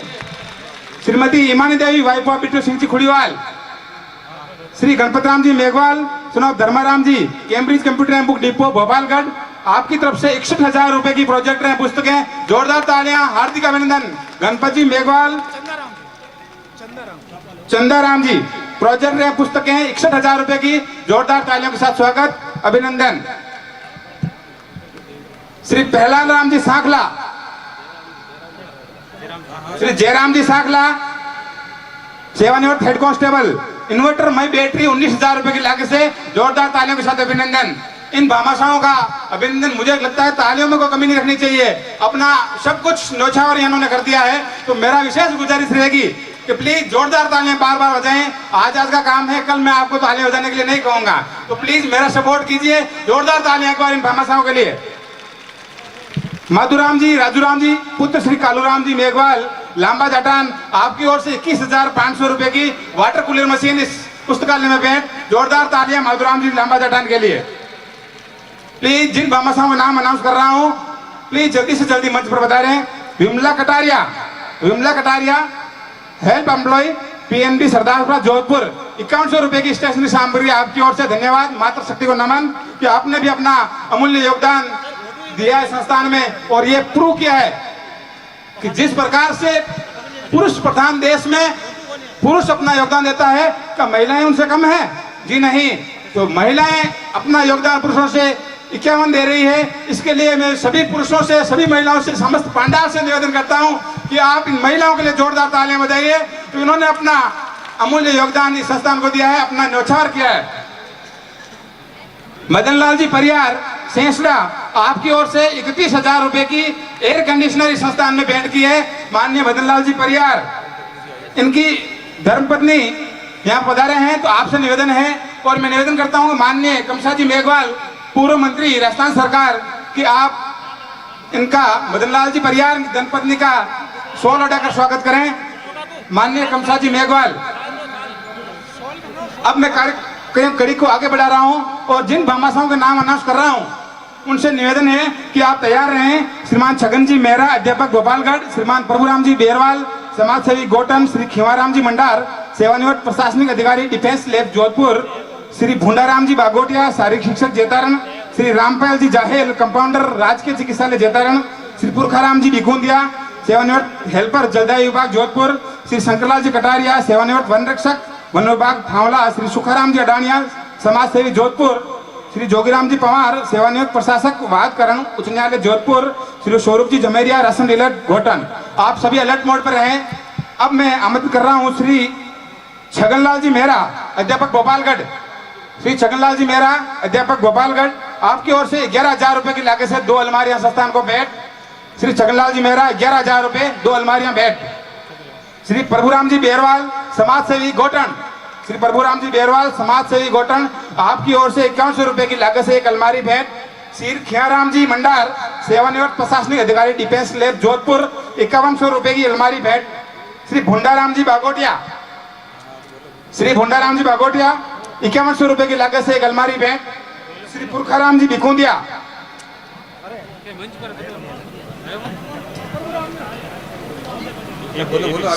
श्रीमती इमानी देवी, वाइफ ऑफ बिट्टू सिंह जी खुड़ीवाल, श्री गणपत राम जी मेघवाल, सुनाव Dharmaram ji, Cambridge computer and book depot Bhopalgarh, आपकी तरफ से 61,000 रुपए की प्रोजेक्ट है, पुस्तकें। जोरदार तालियां, हार्दिक अभिनंदन। गणपत जी मेघवाल, चंदाराम जी, प्रोजेक्ट है, पुस्तकें 61,000 रुपए की। जोरदार तालियों के साथ स्वागत, अभिनंदन। श्री पहलाल राम जी सांखला, श्री जयराम जी सांखला, सेवानिवृत्त हेड कांस्टेबल, इन्वर्टर मई बैटरी 19,000 रुपए की लागत से। जोरदार तालियों के साथ अभिनंदन। इन भामाशाहों का अभिनंदन। मुझे लगता है तालियों में कोई कमी नहीं रखनी चाहिए। अपना सब कुछ न्यौछावर इन्होंने कर दिया है, तो मेरा विशेष गुजारिश रहेगी कि प्लीज जोरदार तालियां बार बार बजाएं। आज का काम है, कल मैं आपको तालियां बजाने के लिए नहीं कहूंगा, तो प्लीज मेरा सपोर्ट कीजिए। जोरदार तालियां एक बार इन भामाशाहों के लिए। माधुराम जी, राजूराम जी, पुत्र श्री कालूराम जी मेघवाल, लांबा जाटान, आपकी ओर से 21,500 रुपए की वाटर कूलर मशीन इस पुस्तकालय में भेंट। जोरदार तालियां माधुराम जी लांबा जाटान के लिए। प्लीज जिन भामाशाहों का नाम अनाउंस कर रहा हूं, प्लीज जल्दी से जल्दी मंच पर बता रहे हैं। Vimla Kataria, help employ, PNB Sardarpura Jodhpur, 5100 रुपए की स्टेशनरी सामग्री आपकी ओर से। धन्यवाद। मातृ शक्ति को नमन कि आपने भी अपना अमूल्य योगदान दिया है संस्थान में, और ये प्रूव किया है कि जिस प्रकार से पुरुष प्रधान देश में पुरुष अपना योगदान देता है, क्या महिलाएं उनसे कम है? जी नहीं। तो महिलाएं अपना योगदान पुरुषों से 51 दे रही है। इसके लिए मैं सभी पुरुषों से, सभी महिलाओं से, समस्त पांडाल से निवेदन करता हूं कि आप इन महिलाओं के लिए जोरदार तालियां बजाइए। तो इन्होंने अपना अमूल्य योगदान इस संस्थान को दिया है, अपना न्यौछावर किया है। मदन लाल जी परियार सेंसड़ा, आपकी ओर से 31,000 रुपए की एयर कंडीशनर इस संस्थान में भेंट की है। माननीय मदन लाल जी परियार, इनकी धर्मपत्नी यहाँ पधारे हैं, तो आपसे निवेदन है, और मैं निवेदन करता हूँ माननीय कमसा जी मेघवाल, पूर्व मंत्री राजस्थान सरकार, कि आप इनका मदन लाल जी परियार धर्मपत्नी का शॉल उठाकर स्वागत करें। माननीय कमसा जी मेघवाल। अब मैं कड़ी को आगे बढ़ा रहा हूं, और जिन भामाशाहों के नाम अनाउंस कर रहा हूं उनसे निवेदन है कि आप तैयार रहें। श्रीमान छगन जी मेहरा, अध्यापक गोपालगढ़, श्रीमान प्रभुराम जी बेरवाल, समाज सेवी गोटन, श्री खिवाराम जी मंडार, सेवानिवृत्त प्रशासनिक अधिकारी डिफेंस लैब जोधपुर, श्री भूंडाराम जी बागोटिया, शारीरिक शिक्षक जेतारण, श्री रामपाल जी जाहेल, कंपाउंडर राजकीय चिकित्सालय जेतारण, श्री पुरखाराम जी बिगुंदिया, सेवानिवृत्त हेल्पर जलदायु विभाग जोधपुर, श्री शंकरलाल जी कटारिया, सेवानिवृत्त वन रक्षक वन विभाग थावला, श्री सुखाराम जी अडानिया, समाज सेवी जोधपुर, श्री जोगीराम जी पवार, सेवानिवृत्त प्रशासक वादकरण उच्च न्यायालय जोधपुर, श्री स्वरूप जी जमेरिया, राशन डीलर घोटन। आप सभी अलर्ट मोड पर रहें। अब मैं आमंत्रित कर रहा हूं श्री छगनलाल जी मेहरा, अध्यापक गोपालगढ़। श्री छगनलाल जी मेहरा, अध्यापक गोपालगढ़, आपकी ओर से 11,000 रुपए की लागत से 2 अलमारियां संस्थान को भेंट। श्री छगनलाल जी मेहरा, 11,000 रुपए, 2 अलमारियां भेंट। श्री प्रभुराम जी बेरवाल, समाज सेवी गोटन, श्री प्रभुराम जी बेरवाल, समाज सेवी गोटन, आपकी ओर से 5100 रुपए की लागत से 1 अलमारी भेंट। श्री खियाराम जी मंडार, सेवानिवृत्त प्रशासनिक अधिकारी डिफेंस लैब जोधपुर, 5100 रुपए की अलमारी भेंट। श्री भूंडाराम जी बागोटिया, श्री भूंडाराम जी बागोटिया, 5100 रुपए की लागत से 1 अलमारी भेंट। श्री पुरखाराम जी बिकुंदिया,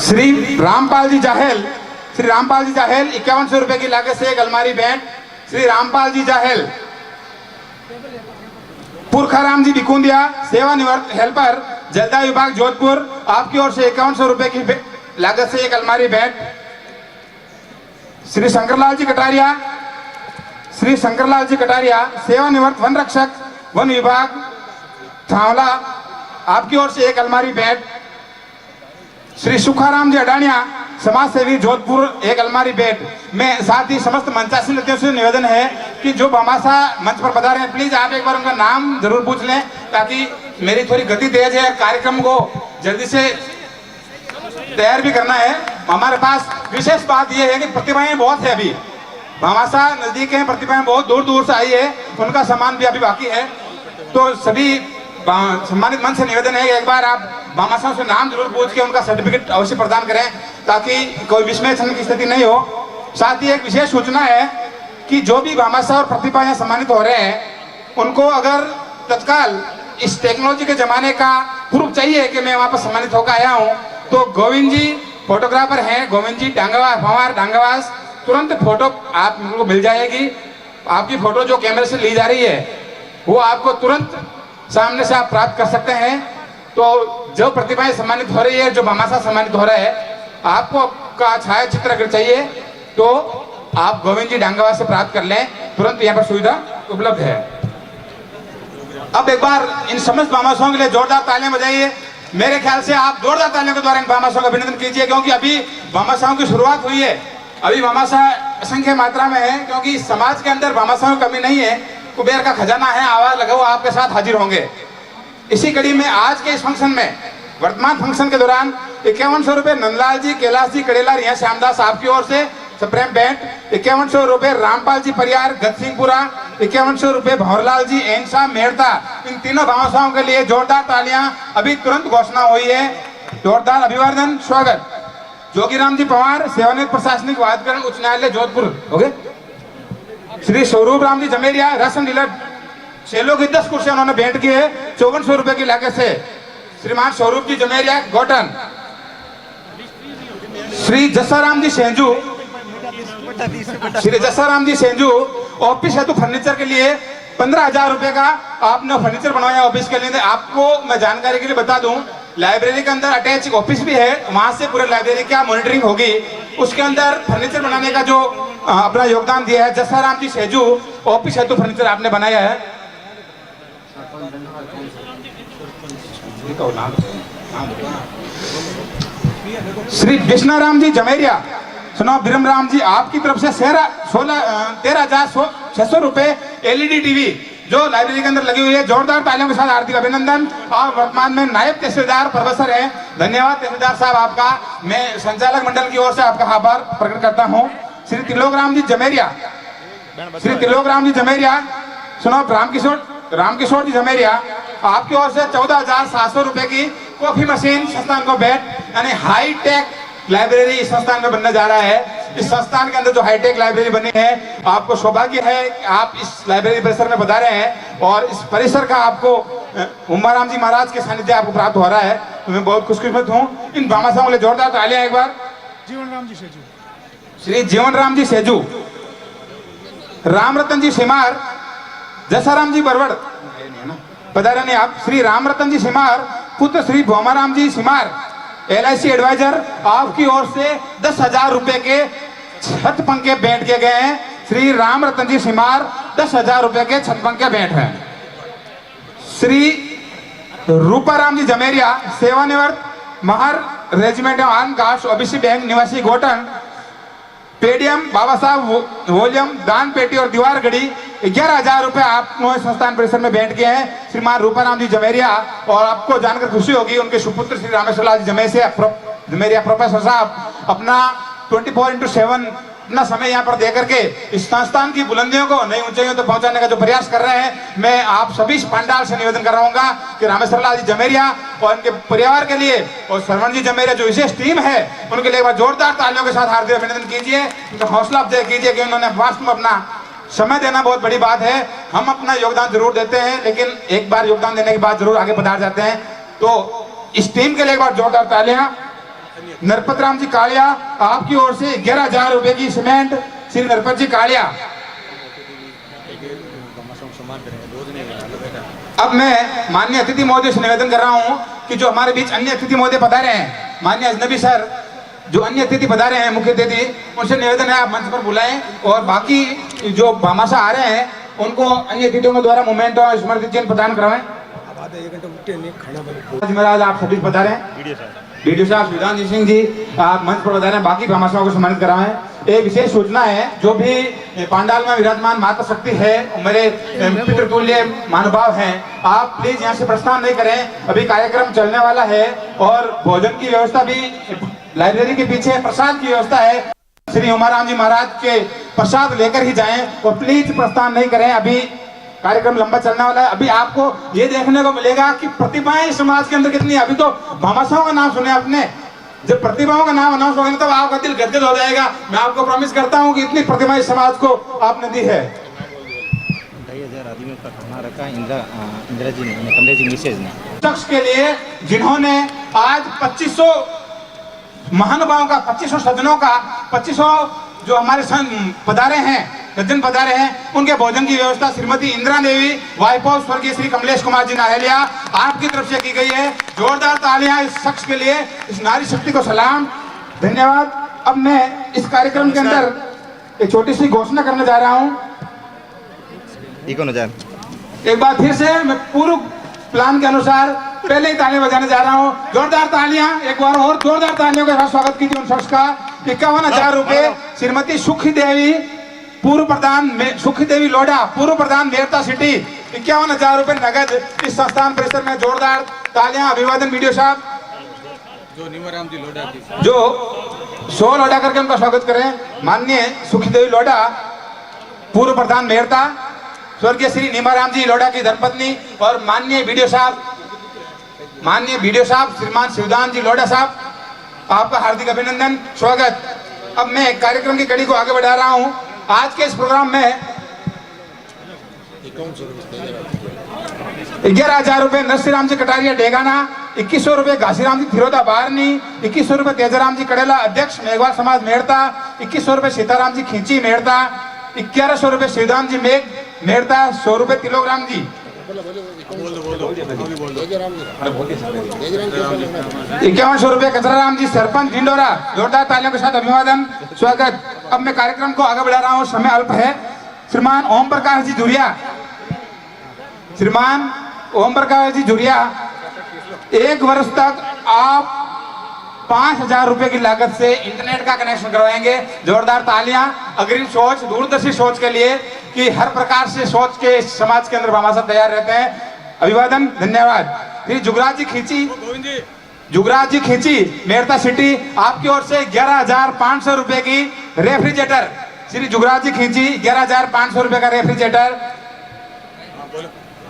श्री रामपाल जी जाहेल, श्री रामपाल जी जाहेल, 5100 रुपए की लागत से 1 अलमारी भेंट। श्री रामपाल जी जाहेल, पुरखाराम जी बिकुंदिया, सेवानिवृत्त हेल्पर जलदायु विभाग जोधपुर, आपकी ओर से 5100 रुपए की लागत से 1 अलमारी भेंट। श्री शंकरलाल जी कटारिया, श्री शंकरलाल जी कटारिया, सेवानिवृत्त वन रक्षक वन विभाग थावला, आपकी ओर से 1 अलमारी भेंट। श्री सुखाराम जी अडानिया, समाज सेवी जोधपुर, 1 अलमारी भेंट। मैं साथ ही समस्त मंचासीन व्यक्तियों से निवेदन है कि जो भामाशा मंच पर बता रहे हैं, प्लीज आप एक बार उनका नाम जरूर पूछ लें, ताकि मेरी थोड़ी गति तेज है, कार्यक्रम को जल्दी से तैयार भी करना है। हमारे पास विशेष बात यह है कि प्रतिभाएं बहुत है, अभी भामाशा नजदीक है, प्रतिभाएं बहुत दूर दूर से आई है, उनका सम्मान भी अभी बाकी है। तो सभी सम्मानित मंच से निवेदन है कि एक बार आप भामाशाहों से नाम जरूर पूछ के उनका सर्टिफिकेट अवश्य प्रदान करें, ताकि कोई विस्मय क्षण की स्थिति नहीं हो। साथ ही एक विशेष सूचना है कि जो भी भामाशाह और प्रतिभा यहाँ सम्मानित हो रहे हैं, उनको अगर तत्काल इस टेक्नोलॉजी के जमाने का प्रूफ चाहिए कि मैं वहाँ पर सम्मानित होकर आया हूँ, तो गोविंद जी फोटोग्राफर हैं, गोविंद जी डांगावास, तुरंत फोटो आपको मिल जाएगी। आपकी फोटो जो कैमरे से ली जा रही है वो आपको तुरंत सामने से आप प्राप्त कर सकते हैं। तो जो प्रतिभाएं सम्मानित हो रही है, जो भामाशाह सम्मानित हो रहा है, आपको का छाया चित्र अगर चाहिए तो आप गोविंद जी डांगावास से प्राप्त कर लें, तुरंत यहाँ पर सुविधा उपलब्ध है। अब एक बार इन समस्त भामाशाहों के लिए जोरदार तालियां बजाइए। मेरे ख्याल से आप जोरदार तालियों के द्वारा इन भामाशाहों का अभिनंदन कीजिए, क्योंकि अभी भामाशाहों की शुरुआत हुई है। अभी भामाशाह असंख्य मात्रा में है, क्योंकि समाज के अंदर भामाशाहों की कमी नहीं है। कुबेर का खजाना है, आवाज लगाओ, आपके साथ हाजिर होंगे। इसी कड़ी में आज के इस फंक्शन में, वर्तमान फंक्शन के दौरान 5100 रुपए नंदलाल जी, कैलाश जी कड़ेला, रिया श्यामदास आपकी ओर से सप्रेम बैंड, 5100 रुपए रामपाल जी परियार गतसिंहपुरा, 5100 रुपए भंवरलाल जी एनसा मेड़ता। इन तीनों भामाशाहों के लिए जोरदार तालियां। अभी तुरंत घोषणा हुई है। जोरदार अभिवादन स्वागत। जोगीराम जी पवार, सेवानिवृत्त प्रशासनिक वादकरण उच्च न्यायालय जोधपुर, हो गए। श्री स्वरूप राम जी जमेरिया, राशन डीलर सेलो की 10 कुर्सियां उन्होंने भेंट की है 5400 रुपए की लागत से। श्रीमान स्वरूप जी जमेरिया गोटन। श्री जसाराम जी सेंजू, श्री जसाराम जी सेंजू ऑफिस हेतु फर्नीचर के लिए 15,000 रुपए का आपने फर्नीचर बनवाया ऑफिस के लिए। आपको मैं जानकारी के लिए बता दूं, लाइब्रेरी के अंदर अटैच ऑफिस भी है, वहां से पूरे लाइब्रेरी का मॉनिटरिंग होगी। उसके अंदर फर्नीचर बनाने का जो अपना योगदान दिया है जसाराम जी सेजू, ऑफिस हेतु फर्नीचर आपने बनाया है। श्री विष्णाराम जी जमेरिया, सुनो बिरम राम जी, आपकी तरफ से 13,600 रुपए एलईडी टीवी जो लाइब्रेरी के अंदर लगी हुई है। जोरदार तालियों के साथ हार्दिक अभिनंदन। और वर्तमान में नायब तहसीलदार प्रोफेसर हैं, धन्यवाद तहसीलदार साहब आपका। मैं संचालक मंडल की ओर से आपका आभार प्रकट करता हूं। श्री त्रिलोकराम जी जमेरिया, श्री त्रिलोकराम जी जमेरिया, सुनो रामकिशोर जी जमेरिया, आपकी ओर से 14,700 रुपए की कॉफी मशीन संस्थान को बैठ, यानी हाईटेक लाइब्रेरी इस संस्थान में बनने जा रहा है। इस संस्थान के अंदर जो हाईटेक लाइब्रेरी बनी है, आपको सौभाग्य है कि आप इस लाइब्रेरी परिसर में पधारे हैं और इस परिसर का आपको उमाराम जी महाराज के सानिध्य आपको प्राप्त हो रहा है। तो मैं बहुत खुशकिस्मत हूँ। इन भामाशाहों के लिए जोरदार तालियां एक बार। जीवनराम जी सेजू, श्री जीवनराम जी सेजू, रामरतन जी सिमार, जसाराम जी बरवड़ पधारे नहीं आप। श्री रामरतन जी सिमार, पुत्र श्री भोमाराम जी सिमार, LIC एडवाइजर, आपकी ओर से 10,000 रुपए के छत पंखे भेंट किए गए हैं। श्री रामरतन जी सिमार 10,000 रुपए के छत पंखे भेंट हैं। श्री रूपाराम जी जमेरिया, सेवानिवृत्त Mahar regiment arm guards OBC bank निवासी गोटन, पेडियम बाबा साहब वॉल्यूम दान पेटी और दीवार घड़ी 11,000 रुपए आपने संस्थान परिसर में भेंट किए हैं श्रीमान रूपाराम जी जमेरिया। और आपको जानकर खुशी होगी, उनके सुपुत्र श्री रामेश्वरलाल जी जमेरिया प्रोफेसर साहब अपना 24/7 अपना समय यहाँ पर देकर के इस संस्थान की बुलंदियों को नई ऊंचाइयों तक पहुंचाने का जो प्रयास कर रहे हैं। मैं आप सभी पंडाल से निवेदन कर रहा हूँ कि रामेश्वरलाल जी जमेरिया और उनके परिवार के लिए और श्रवण जी जमेरिया जो विशेष टीम है उनके लिए एक बार जोरदार तालियों के साथ हार्दिक अभिनंदन कीजिए, उनका हौसला अफजाई कीजिए कि उन्होंने वास्तव में अपना समय देना बहुत बड़ी बात है। हम अपना योगदान जरूर देते हैं, लेकिन एक बार योगदान देने के बाद जरूर आगे पधार जाते हैं। तो इस टीम के लिए एक बार जोरदार तालियां। नरपत राम जी कालिया, आपकी ओर से 11,000 रुपए की सीमेंट, श्री नरपत जी कालिया। अब मैं माननीय अतिथि महोदय से निवेदन कर रहा हूं कि जो हमारे बीच अन्य अतिथि महोदय पधारे हैं, माननीय अजनबी सर जो अन्य अतिथि पधारे हैं, मुख्य अतिथि, उनसे निवेदन है आप मंच पर बुलाएं और बाकी जो भामाशाह आ रहे हैं उनको अन्य अतिथियों के द्वारा मोमेंट और स्मृति चिन्ह प्रदान करवाएं। महाराज आप सभी पधारे, वीडियो साहब विधान जी सिंह जी आप मंच पर बता रहे हैं, बाकी भामाशाहों को सम्मानित कराएं। एक विशेष सूचना है, जो भी पांडाल में विराजमान माता शक्ति है, मेरे पितृतुल्य महानुभाव हैं, आप प्लीज यहाँ से प्रस्थान नहीं करें। अभी कार्यक्रम चलने वाला है और भोजन की व्यवस्था भी लाइब्रेरी के पीछे प्रसाद की व्यवस्था है। श्री उमाराम जी महाराज के प्रसाद लेकर ही जाएं और प्लीज प्रस्थान नहीं करें। अभी कार्यक्रम लंबा चलने वाला है। अभी आपको ये देखने को मिलेगा कि प्रतिभाएं समाज के अंदर कितनी है। अभी तो भामाशाहों का नाम सुने आपने, जब प्रतिभाओं का नाम अनाउंस होगा तब आपका दिल गदगद हो जाएगा। मैं आपको प्रॉमिस करता हूँ कि इतनी प्रतिभाएं समाज को आपने दी है। 2,500 आदमियों का खाना रखा इंदिरा जी ने, कमलेश जी मिसेज ने। शख्स के लिए जिन्होंने आज 2500 महानुभावों का, 2500 सज्जनों का, 2500 जो हमारे पधारे हैं, सज्जन पधारे हैं, उनके भोजन की व्यवस्था श्रीमती इंदिरा देवी, वाइफ ऑफ स्वर्गीय श्री कमलेश कुमार जी नाहेलिया आपकी तरफ से की गई है। जोरदार तालियां इस शख्स के लिए, इस नारी शक्ति को सलाम, धन्यवाद। अब मैं इस कार्यक्रम के अंदर एक छोटी सी घोषणा करने जा रहा हूँ। एक बार फिर से मैं पूर्व प्लान के अनुसार पहले ही तालियां बजाने जा रहा हूँ। जोरदार तालियां, एक बार और जोरदार तालियों के साथ स्वागत कीजिए उन शख्स का। 51,000 रुपए श्रीमती सुखी देवी, पूर्व प्रधान सुखी देवी लोढ़ा, पूर्व प्रधान मेरता सिटी, 51,000 रुपए नगद इस संस्थान परिसर में। जोरदार तालियां, अभिवादन वीडियो साहब जो नीमाराम जी लोढ़ा की, जो 100 लोढ़ा करके उनका स्वागत करें। माननीय सुखी देवी लोढ़ा, पूर्व प्रधान मेरता, स्वर्गीय श्री नीमाराम जी लोढ़ा की धर्मपत्नी, और माननीय वीडियो साहब श्रीमान शिवदान जी लोढ़ा साहब, आपका हार्दिक अभिनंदन, स्वागत। अब मैं कार्यक्रम की कड़ी को आगे बढ़ा रहा हूं। आज के इस प्रोग्राम में 11,000 रुपए नरसिंह जी कटारिया डेगाना, 2100 रुपए घासीराम जी थिरोदा बारनी, 2100 रुपए तेजाराम जी कड़ेला अध्यक्ष मेघवाल समाज मेड़ता, 2100 रुपए सीताराम जी खींची मेड़ता, 1100 रुपए शिवदान जी मेघ मेड़ता, 100 रुपए तिलोकराम जी, 5100 रुपए कचराराम जी सरपंच ढिंडोरा। जोरदार तालियों के साथ अभिवादन, स्वागत। अब मैं कार्यक्रम को आगे बढ़ा रहा हूँ, समय अल्प है। श्रीमान ओम प्रकाश जी झुरिया, श्रीमान ओम प्रकाश जी झुरिया, 1 वर्ष तक आप 5,000 रुपए की लागत से इंटरनेट का कनेक्शन करवाएंगे। जोरदार तालियां, अग्रिम सोच, दूरदर्शी सोच के लिए कि हर प्रकार से सोच के समाज के अंदर भामाशाह तैयार रहते हैं। अभिवादन, धन्यवाद। फिर जुगराज जी खींची मेरता सिटी, आपकी ओर से 11,500 रुपए की रेफ्रिजरेटर, श्री जुगराज जी खींची 11,500 रुपए का refrigerator.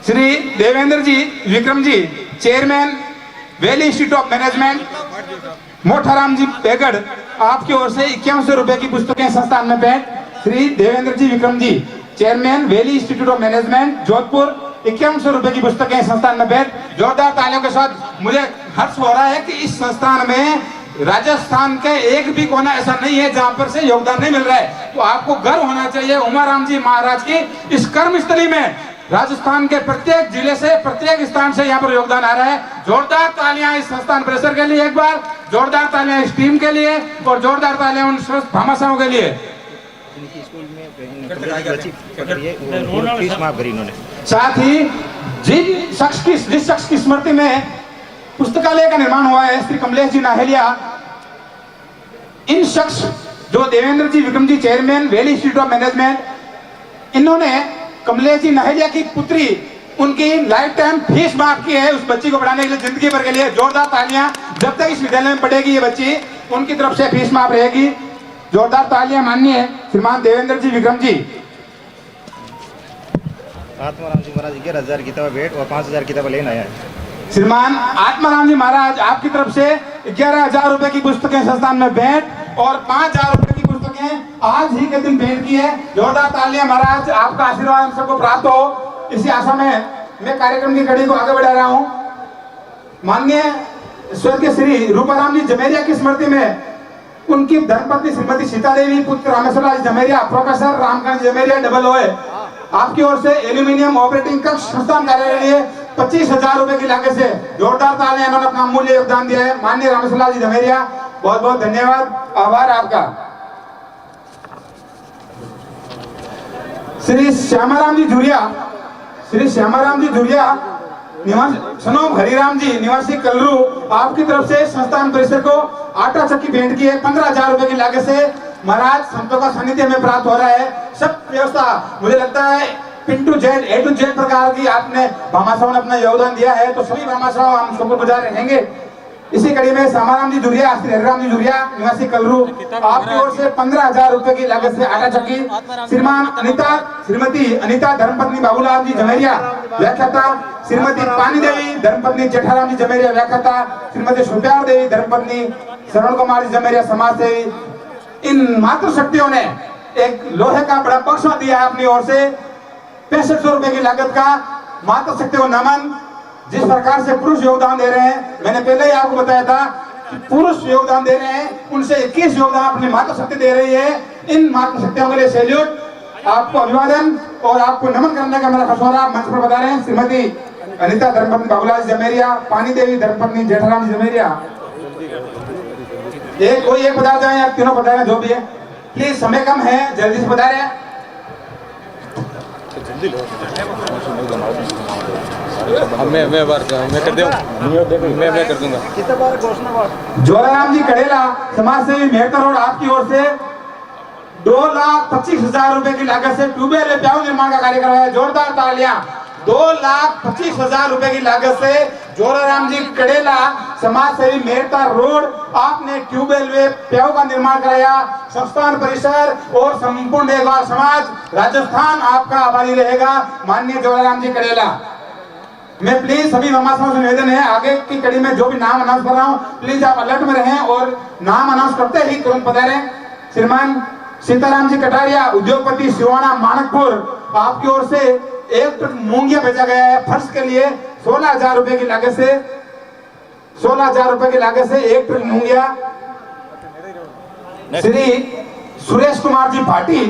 Shri Devendra ji Vikram ji, chairman valley institute of management, Motharam ji Begad, आपकी ओर से 5100 रुपए की पुस्तकें संस्थान में भेंट। Shri Devendra ji Vikram ji, chairman valley institute of management Jodhpur, 5100 रुपए की पुस्तकें संस्थान में भेंट। जोरदार तालियों के साथ मुझे हर्ष हो रहा है कि इस संस्थान में राजस्थान के एक भी कोना ऐसा नहीं है जहां पर से योगदान नहीं मिल रहा है। तो आपको गर्व होना चाहिए उमाराम जी महाराज की इस कर्मस्थली में। राजस्थान के प्रत्येक जिले से, प्रत्येक स्थान से यहाँ पर योगदान आ रहा है। जोरदार तालियां इस संस्थान परिसर के लिए, एक बार जोरदार तालियां इस टीम के लिए, और जोरदार तालियां उन भामाशाहों के लिए। साथ ही जिस शख्स की स्मृति में पुस्तकालय का निर्माण हुआ है, श्री कमलेश जी नाहेलिया, इन शख्स जो Devendra ji Vikram ji, chairman valley institute of management, इन्होंने कमलेश जी नाहेलिया की पुत्री, उनकी लाइफ टाइम फीस माफ की है उस बच्ची को पढ़ाने के लिए, जिंदगी भर के लिए। जोरदार तालियां, जब तक इस विद्यालय में पढ़ेगी ये बच्ची, उनकी तरफ से फीस माफ रहेगी। जोरदार तालियां माननीय श्रीमान देवेंद्र जी विक्रम जी। आत्माराम जी महाराज 11,000 किताब भेंट और 5,000 किताब लेना है। श्रीमान आत्माराम जी महाराज, आपकी तरफ से 11,000 रुपए की पुस्तकें संस्थान में भेंट और 5,000 रुपए की पुस्तकें आज ही के दिन भेंट की है। जोरदार तालियां महाराज, आपका आशीर्वाद हम सबको प्राप्त हो, इसी आशा में मैं कार्यक्रम की कड़ी को आगे बढ़ा रहा हूँ। माननीय स्वर्गीय श्री रूपाराम जी जमेरिया की स्मृति में उनकी धर्मपत्नी श्रीमती सीता देवी, पुत्र रामेश्वर जी जमेरिया, प्रोफेसर रामकांत जमेरिया डबल ओए, आपकी ओर से एल्यूमिनियम ऑपरेटिंग कक्ष संस्थान कार्यालय के लिए 25,000 रुपए की लागत से जोरदार तालियां, इन्होंने अपना अमूल्य योगदान दिया है। माननीय रामेश्वर जी जमेरिया, बहुत बहुत धन्यवाद, आभार आपका। श्री श्यामाराम जी झुरिया निवासी सनोम हरिराम जी निवासी कलरू, आपकी तरफ से संस्थान परिसर को आटा चक्की भेंट की है 15,000 रुपए की लागत से। महाराज, संतों का सानिध्य हमें प्राप्त हो रहा है। सब व्यवस्था, मुझे लगता है pin to Z, A to Z प्रकार की आपने भामाशाहों ने अपना योगदान दिया है, तो सभी भामाशाह हम शुक्रगुजार रहेंगे। इसी कड़ी में सामाराम जी जुरिया, श्री हरिराम जी जुरिया निवासी कलरू, आपकी ओर से 15,000 रुपए की लागत से आटा चक्की। श्रीमती अनिता धर्मपत्नी बाबूलाल जी जमेरिया व्याख्याता, श्रीमती पानी देवी धर्मपत्नी जेठाराम जी जमेरिया व्याख्याता, श्रीमती सुप्यार देवी धर्मपत्नी श्रवण कुमार जी जमेरिया समाज सेवी। इन मातृशक्तियों ने एक लोहे का बड़ा बक्सा दिया है अपनी ओर से 6500 रुपए की लागत का। मातृशक्ति को नमन। जिस प्रकार से पुरुष योगदान दे रहे हैं, मैंने पहले ही आपको बताया था कि पुरुष योगदान दे रहे हैं, उनसे 21 योगदान अपनी मातृशक्ति दे रही है। इन मातृशक्तियों के लिए सैल्यूट, आपको अभिवादन और आपको नमन करने का मेरा खसौरा। मंच पर बता रहे हैं श्रीमती अनिता धर्मपत्नी बाबूलाल जमेरिया, पानी देवी धर्मपत्नी जेठाराम जी जमेरिया। कोई एक बता जाए या तीनों बता रहे हैं, जो भी है प्लीज, समय कम है, जल्दी से बता रहे हैं। मैं कर दूंगा। जोराराम जी कड़ेला समाज सेवी मेहता रोड, आपकी ओर से 2,25,000 रुपए की लागत से ट्यूबवेल प्याऊ निर्माण का कार्य करवाया। जोरदार तालियां। 2,25,000 रुपए की लागत से जोराराम जी कड़ेला समाज सेवी मेहता रोड, आपने ट्यूबवेल वे प्याऊ का निर्माण कराया। संस्थान परिसर और संपूर्ण मेघवाल समाज राजस्थान आपका आभारी रहेगा, माननीय जोराराम जी कड़ेला। मैं प्लीज सभी मामाओं से निवेदन है, आगे की कड़ी में जो भी नाम अनाउंस कर रहा हूँ, प्लीज आप अलर्ट में रहें और नाम अनाउंस करते ही तुरंत पधारें। श्रीमान सीताराम जी कटारिया, उद्योगपति, सिवाना, मानकपुर, आपकी ओर से 1 ट्रक मूंगिया भेजा गया है फर्श के लिए। 16,000 रुपए की लागत से 16,000 रुपए की लागत से 1 ट्रक मूंगिया। श्री सुरेश कुमार जी भाटी,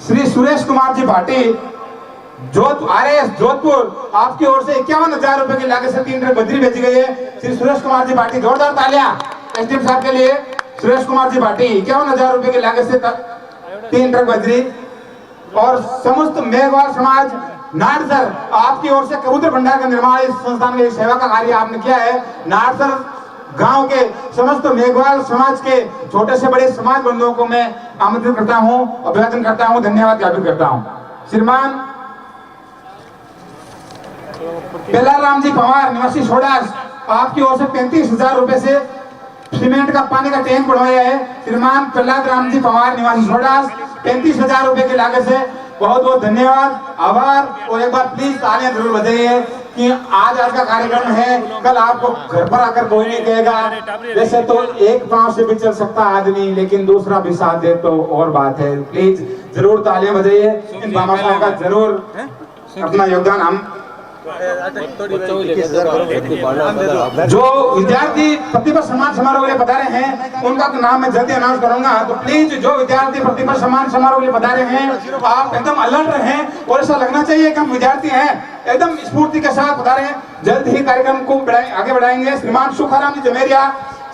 श्री सुरेश कुमार जी भाटी RS जोधपुर, आपकी ओर से 51,000 रुपए की लागत से 3 ट्रक बजरी भेजी गई है। श्री सुरेश कुमार जी भाटी, जोरदार तालियां एसडीएम साहब के लिए। सुरेश कुमार जी भाटी 51,000 रुपए की लागत से 3 ट्रक बजरी। और समस्त मेघवाल समाज नाटसर, आपकी ओर से कबूतर भंडार का निर्माण, इस संस्थान में सेवा का कार्य आपने किया है। नाटसर गांव के समस्त मेघवाल समाज के छोटे से बड़े समाज बंधुओं को मैं आमंत्रित करता हूं, अभिवादन करता हूं, धन्यवाद ज्ञापित करता हूं। श्रीमान बेलाराम जी पवार निवासी सोडास, आपकी ओर से 35,000 रुपए से सीमेंट का पानी का टैंक बनवाया है। श्रीमान प्रहलाद राम जी पवार निवासी सोडास, 35,000 रुपए की लागत से बहुत बहुत धन्यवाद, आभार। और एक बार प्लीज तालियां जरूर बजाइए कि आज का कार्यक्रम है, कल आपको घर पर आकर कोई नहीं कहेगा। वैसे तो एक पांव से भी चल सकता आदमी, लेकिन दूसरा भी साथ दे तो और बात है। प्लीज जरूर तालियां बजाइए, इन मामा साहब का जरूर अपना योगदान हम। जो विद्यार्थी प्रतिभा सम्मान समारोह के लिए पधारे हैं, उनका तो नाम मैं जल्दी अनाउंस करूंगा, तो प्लीज जो विद्यार्थी प्रतिभा सम्मान समारोह के लिए पधारे हैं, आप एकदम अलर्ट रहें और ऐसा लगना चाहिए कि हम विद्यार्थी हैं, एकदम स्फूर्ति के साथ पधारे। जल्द ही कार्यक्रम को आगे बढ़ाएंगे। श्रीमान सुखाराम जी जमेरिया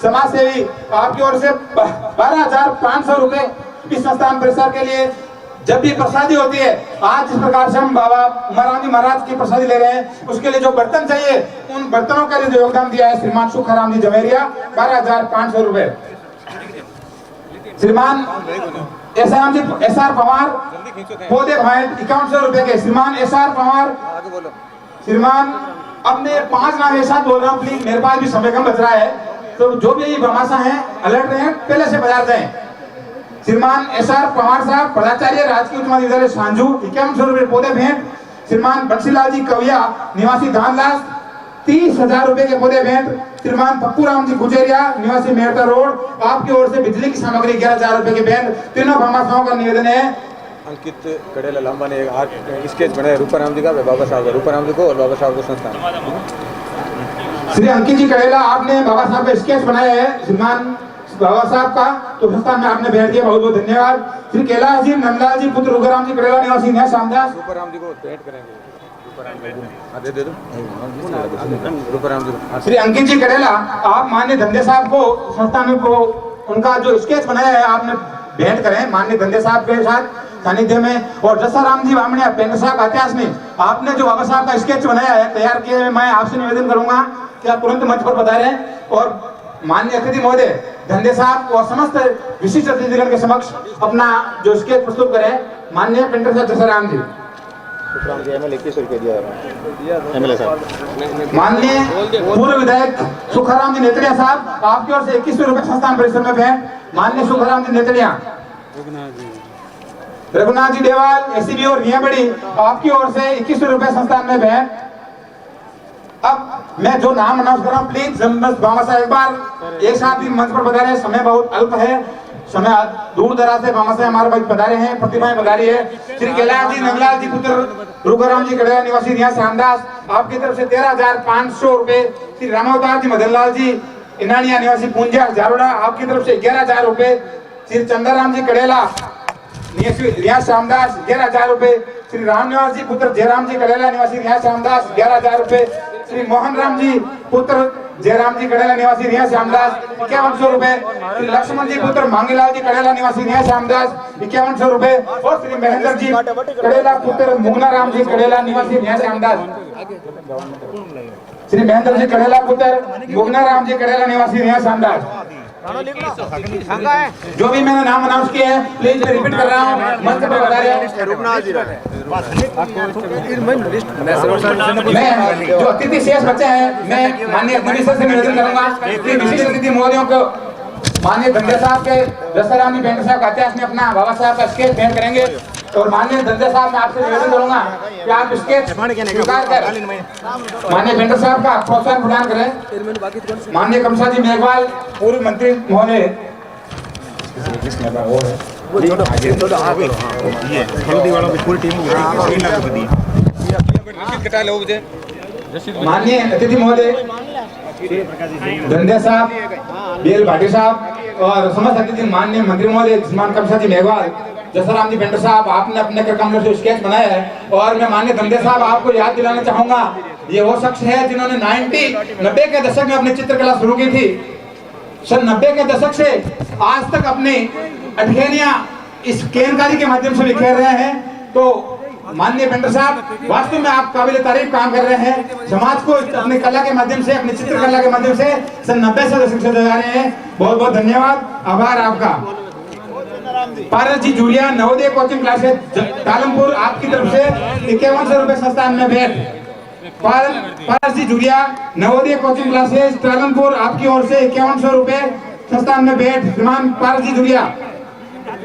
समाज सेवी, आपकी ओर से 12,500 रुपए इस संस्थान परिसर के लिए। जब भी प्रसादी होती है, आज जिस प्रकार से हम बाबा उमराम जी महाराज की प्रसादी ले रहे हैं, उसके लिए जो बर्तन चाहिए, उन बर्तनों के लिए जो योगदान दिया है श्रीमान सुखाराम जी जमेरिया, 12,500 रुपए। श्रीमान SR पवार पौधे भाई 5100 रुपए के। श्रीमान SR पवार, श्रीमान अपने 5 नाम एक साथ बोल रहा हूँ, प्लीज मेरे पास भी समय कम बच रहा है, तो जो भी भामाशा है अलर्ट रहे, पहले से बजा जाए। श्रीमान SR पवार साहब, प्राचार्य राजकीय उच्च माध्यमिक विद्यालय सांझू, 5100 रुपए पौधे भेंट। श्रीमान बंसीलाल जी कविया निवासी धानलास, 30,000 रुपए के पौधे भेंट। श्रीमान पप्पू राम जी गुजेरिया निवासी मेहता रोड, आपकी ओर से बिजली की सामग्री 11,000 रुपए के भेंट। तीनों भामाशाओं का निवेदन है। अंकित कड़ेला लांबा ने एक स्केच बनाया रूपाराम जी का, बाबा साहब, रूपाराम जी को और बाबा साहब को संस्थान। श्री अंकित जी कड़ेला, आपने बाबा साहब का स्केच बनाया है श्रीमान बाबा साहब का, तो संस्थान में आपने भेंट दिया, बहुत बहुत धन्यवाद। श्री कैलाश जी नंदलाल जी पुत्र रूपाराम जी कड़ेला निवासी नया सामदास, रूपाराम जी को भेंट करेंगे। दे दो रूपाराम जी। श्री अंकित जी कड़ेला, आप माननीय धंधे साहब को संस्थान में उनका जो स्केच बनाया है आपने भेंट करें माननीय धंधे साहब के साथ सानिध्य में। और जसाराम जी बामणिया पेंड साहब इतिहास में आपने जो बाबा साहब का स्केच बनाया है, तैयार किया है, मैं आपसे निवेदन करूंगा कि आप तुरंत मंच पर पधारें और माननीय अतिथि महोदय धंधे साहब और समस्त विशिष्ट अतिथिगण के समक्ष अपना जो स्केच प्रस्तुत करें। माननीय पेंटर साहब जसाराम जी। सुखराम जी एमएलए 21 रुपये दिया एमएलए साहब। माननीय पूर्व विधायक सुखाराम जी नेतड़िया साहब, आपकी ओर से 21 रुपए संस्थान परिसर में भेंट। माननीय सुखाराम जी नेतड़िया। रघुनाथ जी देवाल एसीबी और नियाबड़ी, आपकी ओर से 21 रुपए संस्थान में भेंट। अब मैं जो नाम अनाउंस कर रहा हूँ, प्लीज बाबा साहब एक बार एक साथ ही मंच पर बता रहे हैं, समय बहुत अल्प है, समय दूर दराज से बाबा साहब हमारे पास बता रहे हैं, प्रतिभाएं बता रही है। श्री कैलाश जी नंदलाल जी पुत्र रुकाराम जी कड़ेला निवासी रिया श्यामदास, आपकी तरफ से 13,500 रुपए। श्री रामावतार जी मदनलाल जी इनानिया निवासी पूंजा जारोड़ा, आपकी तरफ से 11,000 रुपए। श्री चंद्राराम जी कड़ेला निवासी रिया श्यामदास 11,000 रुपए। श्री रामनिवास जी पुत्र जयराम जी कड़ेला निवासी रिया श्यामदास 11,000 रुपए। श्री मोहन राम जी पुत्र जयराम जी कड़ेला निवासी रिया श्यामदास 5100 रुपए। श्री लक्ष्मण जी पुत्र मांगीलाल जी कड़ेला निवासी रिया श्यामदास 5100 रुपए। और श्री महेंद्र जी कड़ेला पुत्र मुगना राम जी कड़ेला निवासी रिया श्यामदास, श्री महेंद्र जी कड़ेला पुत्र मुगना राम जी कड़ेला निवासी रिया श्यामदास। जो भी मैंने नाम अनाउंस किए हैं, प्लीज मैं रिपीट कर रहा हूँ, मंच पर बता रहे हैं। मैं जो अतिथि शेष बच्चे हैं, मैं माननीय अग्निवीर से निवेदन करूंगा कि विशिष्ट अतिथि महोदयों को माननीय धंधे साहब के दशहराम जी बेंड साहब का में अपना बाबा साहब का स्केच भेंट करेंगे। और माननीय धंधे साहब, मैं आपसे निवेदन करूंगा कि आप स्केच स्वीकार कर माननीय बेंड साहब का प्रोत्साहन प्रदान करें। माननीय कमसा जी मेघवाल पूर्व मंत्री महोदय, माननीय अतिथि महोदय धंधे साहब, बीएल भाटी साहब और समस्त अतिथि माननीय मंत्री महोदय जिसमान कमसा जी मेघवाल, जसराम जी पेंटर साहब, आपने अपने कमरे से स्केच बनाया है। और मैं माननीय धंधे साहब आपको याद दिलाना चाहूंगा, ये वो शख्स है जिन्होंने 90 के दशक में अपनी चित्रकला शुरू की थी। सन 90 के दशक से आज तक अपनी अठखेनियां इस केनकारी के माध्यम से बिखेर रहे हैं। तो माननीय पेंटर साहब, वास्तव में आप काबिल तारीफ काम कर रहे हैं, समाज को अपनी कला के माध्यम से, अपनी चित्रकला के माध्यम से सन 90 से दशक से जा रहे हैं। बहुत बहुत धन्यवाद, आभार आपका। पारस जी जूलिया नवोदय कोचिंग क्लासेस तालमपुर, आपकी तरफ से 5100 रुपए संस्थान में भेंट। पारस जी जूलिया नवोदय कोचिंग क्लासेस तालमपुर, आपकी ओर से 5100 रुपए संस्थान में भेंट। श्रीमान पारस जी जूलिया,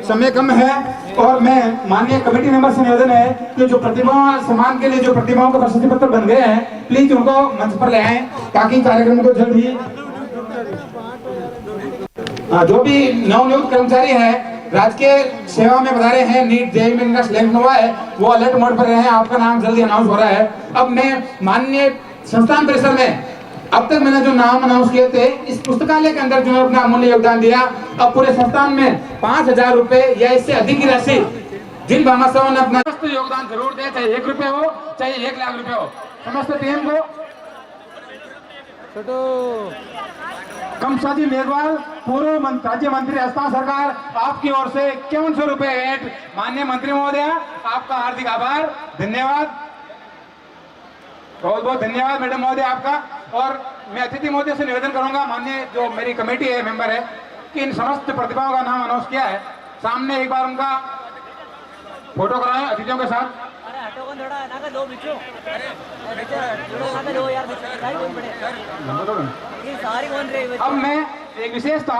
समय कम है और मैं माननीय कमेटी मेंबर से निवेदन है कि जो प्रतिभाओं सम्मान के लिए जो प्रतिभाओं के प्रशस्ति पत्र बन गए हैं, प्लीज उनको मंच पर ले आएं ताकि कार्यक्रम को जल्द ही जो भी नवनियुक्त कर्मचारी हैं राजकीय सेवा में बता रहे हैं, नीट जेईई में इनका सिलेक्शन हुआ है, वो अलर्ट मोड पर रहे हैं, आपका नाम जल्दी अनाउंस हो रहा है। अब मैं माननीय संस्थान परिसर में अब तक मैंने जो नाम अनाउंस किए थे, इस पुस्तकालय के अंदर जिन्होंने अपना अमूल्य योगदान दिया, अब पूरे संस्थान में 5,000 रुपए या इससे अधिक की राशि जिन भामाशाहों ने अपना योगदान जरूर दे, चाहे 1 रुपए हो चाहे 1 लाख रुपए हो, समस्त टीम को। कमसा जी मेघवाल पूर्व राज्य मंत्री राजस्थान सरकार, आपकी ओर से 5100 रुपए भेंट। माननीय मंत्री महोदय, आपका हार्दिक आभार, धन्यवाद, बहुत बहुत धन्यवाद मैडम महोदय आपका। और मैं अतिथि महोदय से निवेदन करूंगा, माननीय जो मेरी कमेटी है मेंबर है, कि इन समस्त प्रतिभाओं का नाम अनाउंस किया है, सामने एक बार उनका फोटो कराएं अतिथियों के साथ। अब मैं एक विशेषता,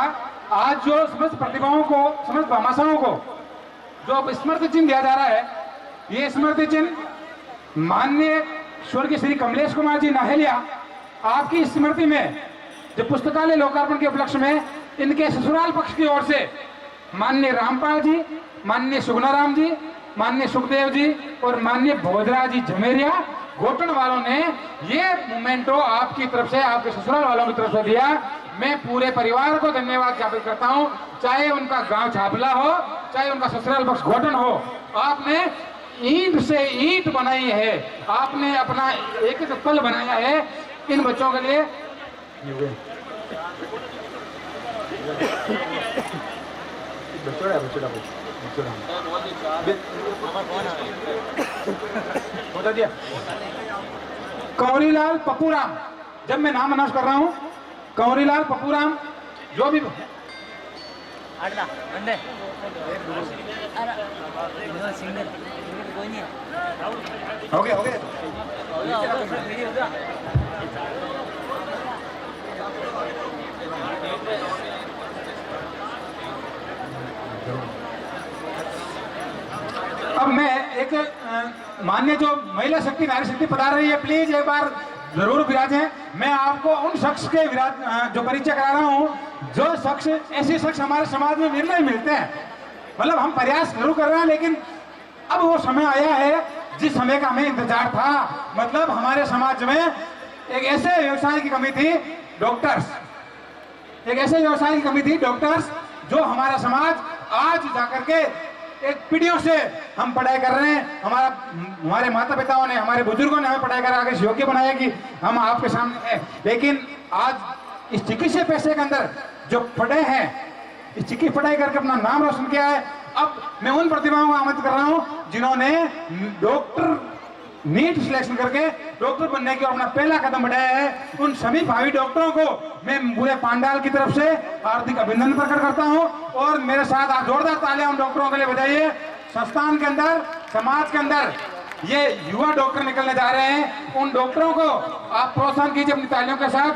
आज जो समस्त प्रतिभाओं को, समस्त भामाशाहों को जो स्मृति चिन्ह दिया जा रहा है, ये स्मृति चिन्ह माननीय स्वर्गीय श्री कमलेश कुमार जी नाहेलिया, आपकी स्मृति में जो पुस्तकालय लोकार्पण के उपलक्ष्य में इनके ससुराल पक्ष की ओर से माननीय रामपाल जी, माननीय सुगनाराम जी, माननीय सुखदेव जी और माननीय भोजराज जी झमेरिया घोटन वालों ने ये मोमेंटो आपकी तरफ से, आपके ससुराल वालों की तरफ से दिया। मैं पूरे परिवार को धन्यवाद ज्ञापित करता हूं, चाहे उनका गांव छापला हो, चाहे उनका ससुराल पक्ष घोटन हो। आपने ईंट से ईंट बनाई है, आपने अपना एक एक पल बनाया है इन बच्चों के लिए। कंवरीलाल पप्पूराम, जब मैं नाम अनाउंस कर रहा हूं, कंवरीलाल पप्पूराम, जो भी आडला बंदे अरे सिंगल कोई नहीं हो गया होगा अब मैं एक मान्य जो महिला शक्ति नारी शक्ति पधार रही है, प्लीज एक बार जरूर विराजें। मैं आपको उन शख्स के जो परिचय करा रहा हूँ, जो शख्स ऐसे शख्स हमारे समाज में निर्णय मिलते हैं। मतलब हम प्रयास जरूर कर रहे हैं, लेकिन अब वो समय आया है जिस समय का हमें इंतजार था। मतलब हमारे समाज में एक ऐसे व्यवसाय की कमी थी, डॉक्टर्स। एक ऐसे व्यवसाय की कमी थी, डॉक्टर्स, जो हमारा समाज आज जाकर के एक पीढ़ियों से हम पढ़ाई कर रहे हैं। हमारे माता पिताओं ने, हमारे बुजुर्गों ने हमें पढ़ाई कर आगे योग्य बनाया कि हम आपके सामने हैं। लेकिन आज इस चिकित्सा पैसे के अंदर जो पढ़े हैं, इस चिकित्सा पढ़ाई करके अपना नाम रोशन किया है। अब मैं उन प्रतिभाओं को आमंत्रित कर रहा हूं जिन्होंने डॉक्टर नीट सिलेक्शन करके डॉक्टर बनने की अपना पहला कदम बढ़ाया है। उन सभी भावी डॉक्टरों को मैं पूरे पांडाल की तरफ से हार्दिक अभिनंदन प्रकट करता हूं। और मेरे साथ आप जोरदार तालियां उन डॉक्टरों के लिए बजाइए। संस्थान के अंदर, समाज के अंदर ये युवा डॉक्टर निकलने जा रहे हैं, उन डॉक्टरों को आप प्रोत्साहन कीजिए अपनी तालियों के साथ।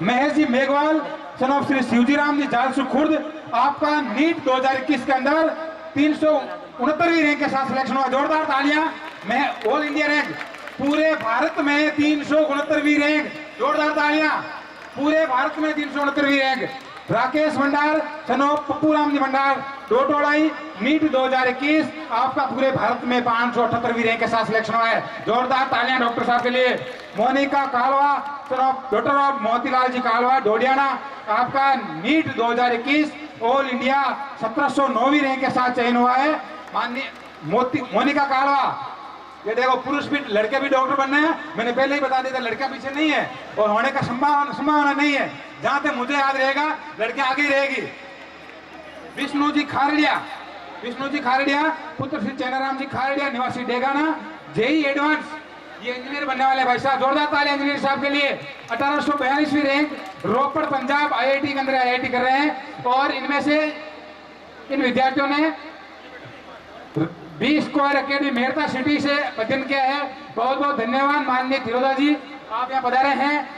महेश जी मेघवाल, सन ऑफ श्री शिवजी राम जी, जालसू खुर्द, आपका नीट 2021 के अंदर 369वीं रैंक के साथ सिलेक्शन हुआ। जोरदार तालियां। मैं ऑल इंडिया रैंक, पूरे भारत में 369वीं रैंक, जोरदार तालियां। पूरे भारत में 369वीं रैंक। राकेश भंडार, सन ऑफ पप्पू राम जी भंडार, डोटोड़ाई, नीट 2021, आपका पूरे भारत में 578वीं रैंक के साथ सिलेक्शन हुआ है। जोरदार तालियां डॉक्टर साहब के लिए। Monika Kalwa, son of doctor of Motilal ji Kalwa, Dodiyana, आपका नीट 2021 ऑल इंडिया 1709वीं रैंक के साथ चयन हुआ है। माननीय मोनिका कालवा, ये देखो पुरुष भी, लड़के भी डॉक्टर बनने हैं। मैंने पहले ही बता दिया था, लड़का पीछे नहीं है और होने का संभावना नहीं है। जहां तक मुझे याद रहेगा, लड़के आगे ही रहेगी। विष्णु जी खारड़िया, पुत्र श्री चैनाराम जी खारड़िया, निवासी डेगाना, जेई एडवांस, ये इंजीनियर बनने वाले भाई साहब। जोरदार तालियां इंजीनियर साहब के लिए। 1842वीं रैंक, रोपड़ पंजाब IIT के अंदर IIT कर रहे हैं। और इनमें से इन विद्यार्थियों ने B square academy Mehta city से अध्ययन किया है। बहुत बहुत धन्यवाद माननीय तिरोदा जी, आप यहाँ पधारे हैं।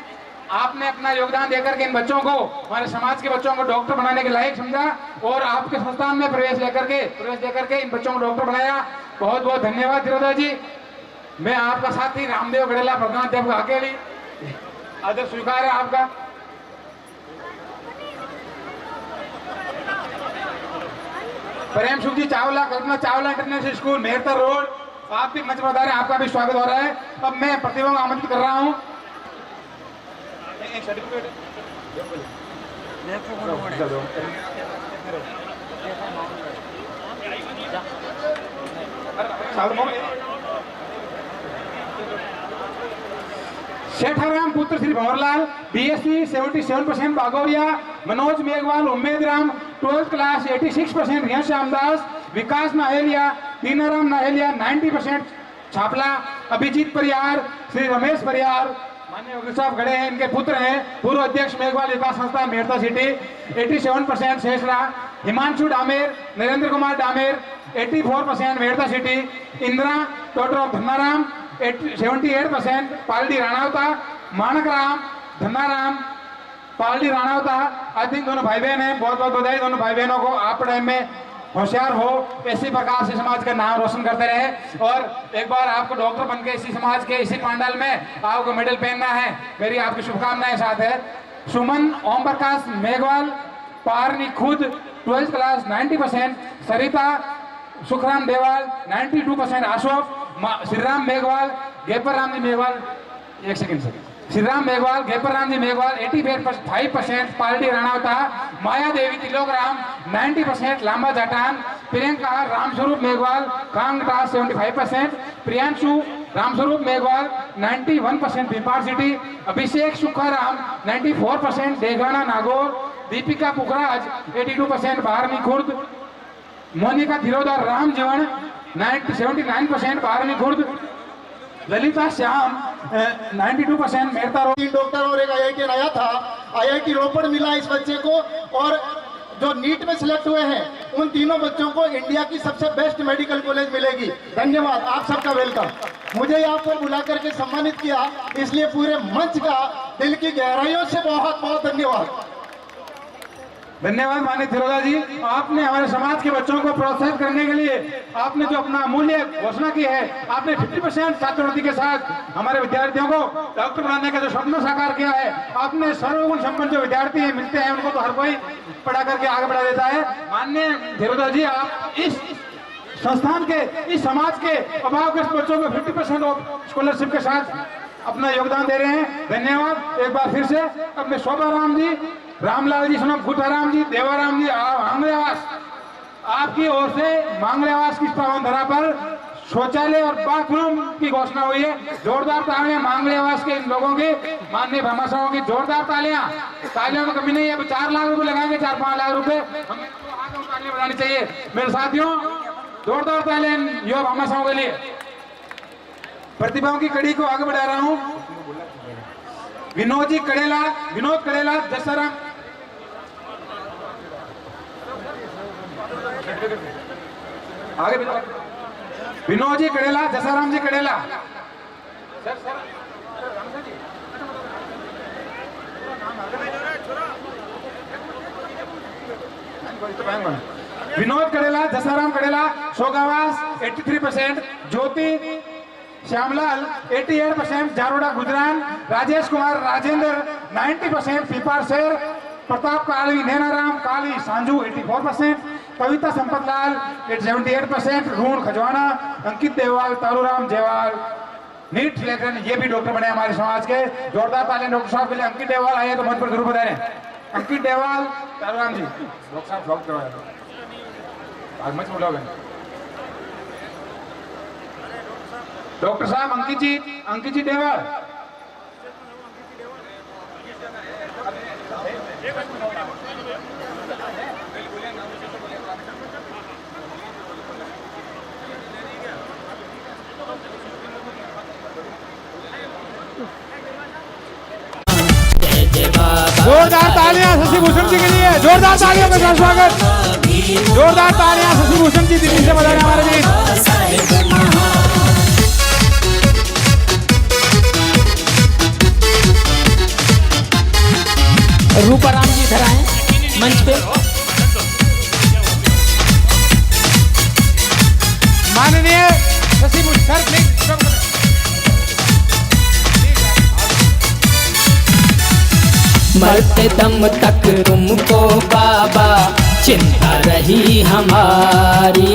आपने अपना योगदान देकर के इन बच्चों को, हमारे समाज के बच्चों को डॉक्टर बनाने के लायक समझा और आपके संस्थान में प्रवेश देकर के इन बच्चों को डॉक्टर बनाया। बहुत बहुत धन्यवाद तिरोदा जी। मैं आपका साथी रामदेव गढ़ेला प्रधान देव अकेली आदर स्वीकार है आपका। प्रेम सुख जी चावला, कल्पना चावला इंटरनेशनल स्कूल मेहतर रोड, आप भी मंच पर आ रहे हैं, आपका भी स्वागत हो रहा है। अब मैं प्रतिभाओं को आमंत्रित कर रहा हूँ। एक सर्टिफिकेट शेठाराम पुत्र Shri Bhanwarlal, BSc 77% Bagoria, Manoj Meghwal, Ummed Ram 12th class 86%, Riya Shyamdas, Vikas Naheliya, Dinaram Naheliya 90% Chhapla, Abhijeet Pariyar, Shri Ramesh Pariyar, माननीय वकील साहब खड़े हैं, इनके पुत्र हैं, पूर्व अध्यक्ष मेघवाल विकास संस्था मेहता सिटी 87% शेषरा, Himanshu Damer, Narendra Kumar Damer 84% Mehta city, Indira doctor of Dhannaram 78%, Paldi Ranawata, Manak Ram, Dhannaram, Paldi Ranawata. I think दोनों भाई बहन हैं, बहुत बहुत बधाई दोनों भाई बहनों को। आप टाइम में होशियार हो, इसी प्रकार से समाज का नाम रोशन करते रहे और एक बार आपको डॉक्टर बनके इसी समाज के इसी पंडाल में आपको मेडल पहनना है। मेरी आपकी शुभकामनाएं साथ है। सुमन ओम प्रकाश मेघवाल, पारनी खुद 12th क्लास 90%, सरिता सुखराम देवाल 92%, अशोक श्रीराम मेघवाल, गेपर राम जी मेघवाल, एक सेकंड श्रीराम मेघवाल, गेपर राम जी मेघवाल 85%, पालडी राणावता, माया देवी तिलोकराम 90%, लांबा जाटान, प्रियंका रामस्वरूप मेघवाल, कांगटा 75%, प्रियांशु रामस्वरूप मेघवाल 91%, भीपाड़ सिटी, अभिषेक सुखाराम 94%, डेगाना नागौर, दीपिका पुखराज 82%, बारहवीं खुर्द, मोनिका थिरोदार राम जीवन 79%, बारहवीं खुर्द, ललिता श्याम 92% मेहता रोड। 3 डॉक्टर और एक IIT आया था, IIT रोपड़ मिला इस बच्चे को और जो नीट में सिलेक्ट हुए हैं उन तीनों बच्चों को इंडिया की सबसे बेस्ट मेडिकल कॉलेज मिलेगी। धन्यवाद, आप सबका वेलकम। मुझे यहाँ पर बुला करके सम्मानित किया, इसलिए पूरे मंच का दिल की गहराइयों से बहुत बहुत धन्यवाद। धन्यवाद माननीय थिरोदा जी, आपने हमारे समाज के बच्चों को प्रोत्साहित करने के लिए आपने जो अपना अमूल्य घोषणा की है, आपने 50% छात्रवृत्ति के साथ हमारे विद्यार्थियों को डॉक्टर बनाने का जो सपना साकार किया है, आपने सर्वगुण संपन्न जो विद्यार्थी है मिलते हैं उनको तो हर कोई पढ़ा करके आगे बढ़ा देता है। माननीय थिरोदा जी, आप इस संस्थान के, इस समाज के अभावग्रस्त बच्चों को 50% स्कॉलरशिप के साथ अपना योगदान दे रहे हैं। धन्यवाद एक बार फिर से। अब मैं शोभा राम जी, रामलाल जी, सुनो गुटाराम जी, देवाराम जी, मांगलेवास, आपकी ओर से मांगलेवास की पावन धरा पर शौचालय और बाथरूम की घोषणा हुई है। जोरदार तालियां मांगलेवास के इन लोगों की, माननीय भामाशाहों की जोरदार तालियां। तालियों में कमी नहीं है। 4 लाख रुपए लगाएंगे, 4-5 लाख रुपए हमें आगे तालियां बजानी चाहिए। मेरे साथियों, जोरदार तालियां युवा भामाशाहों के लिए। प्रतिभाओं की कड़ी को आगे बढ़ा रहा हूं। विनोद कड़ेला, जसराम आगे, विनोद जी कड़ेला, जसाराम जी कड़ेला। विनोद कड़ेला, जसाराम कड़ेला, शोगावास 83%, ज्योति श्यामलाल 88%, जारोडा गुजरान, राजेश कुमार राजेंद्र 90%, पीपार शेर, प्रताप काली, नैनाराम काली सांजू 84%, कविता संपतलाल 78%, रून खजवाना, अंकित देवाल, तारूराम जेवाल, नीट सिलेक्शन, ये भी डॉक्टर बने हमारे समाज के। जोरदार तालियां डॉक्टर साहब के लिए। अंकित देवाल आए तो मंच पर जरूर बताएं। अंकित देवाल, तारूराम जी, डॉक्टर साहब जॉब करवाए आज मंच बोलोगे। डॉक्टर साहब अंकित जी देवाल। जोरदार तालियां शशि भूषण जी के लिए, जोरदार तालियों के साथ स्वागत। जोरदार तालियां शशि भूषण जी दिल्ली से बजा रहे हमारे जी। रूपाराम जी इधर आए मंच पे। माननीय शशि भूषण प्लीज। मरते दम तक तुमको बाबा चिंता रही हमारी,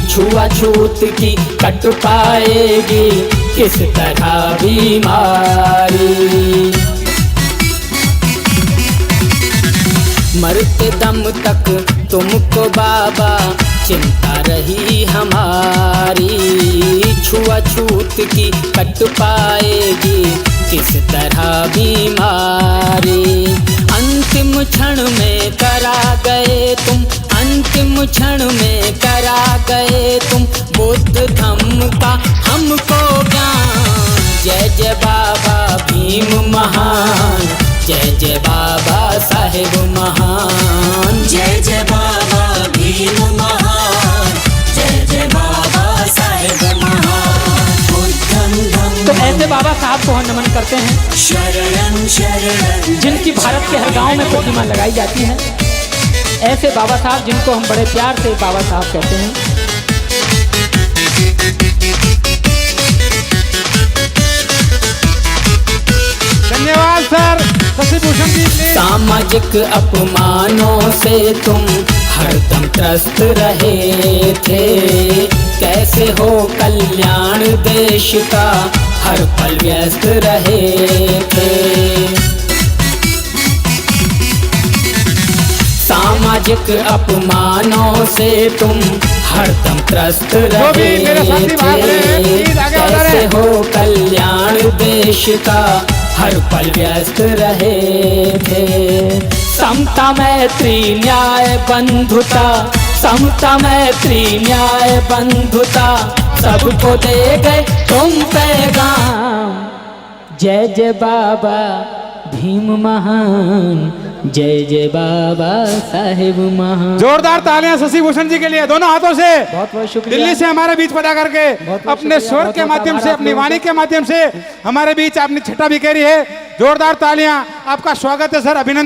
छुआछूत की कट पाएगी किस तरह बीमारी। मरते दम तक तुमको बाबा चिंता रही हमारी, छुआछूत की कट पाएगी किस तरह बीमारी। अंतिम क्षण में करा गए तुम, अंतिम क्षण में करा गए तुम बुद्ध धम्म का हमको ज्ञान। जय जय बाबा भीम महान, जय जय बाबा साहेब महान। जय जय बाबा भीम महान, जय जय बाबा साहेब महान। बुद्धं धम्मं। तो ऐसे बाबा साहब को हम नमन करते हैं, शरणं शरणं, जिनकी भारत के हर गांव में प्रतिमा लगाई जाती है। ऐसे बाबा साहब जिनको हम बड़े प्यार से बाबा साहब कहते हैं। धन्यवाद सर शशि भूषण जी। सामाजिक अपमानों से तुम हरदम त्रस्त रहे थे, कैसे हो कल्याण देश का हर पल व्यस्त रहे थे। सामाजिक अपमानों से तुम हरदम त्रस्त रहे थे, कैसे हो कल्याण देश का हर पल व्यस्त रहे थे। समता मैत्री न्याय बंधुता, समता मैत्री न्याय बंधुता सबको दे गए तुम पैगाम। जय जय बाबा भीम महान, जय जय बाबा साहेब महान। जोरदार तालियां शशि भूषण जी के लिए, दोनों हाथों से। बहुत बहुत शुक्रिया। दिल्ली से हमारे बीच पता करके अपने स्वर के माध्यम से, अपनी वाणी के माध्यम से हमारे बीच आपने छठा बिखेरी है। जोरदार तालियां, आपका स्वागत है सर, अभिनंदन।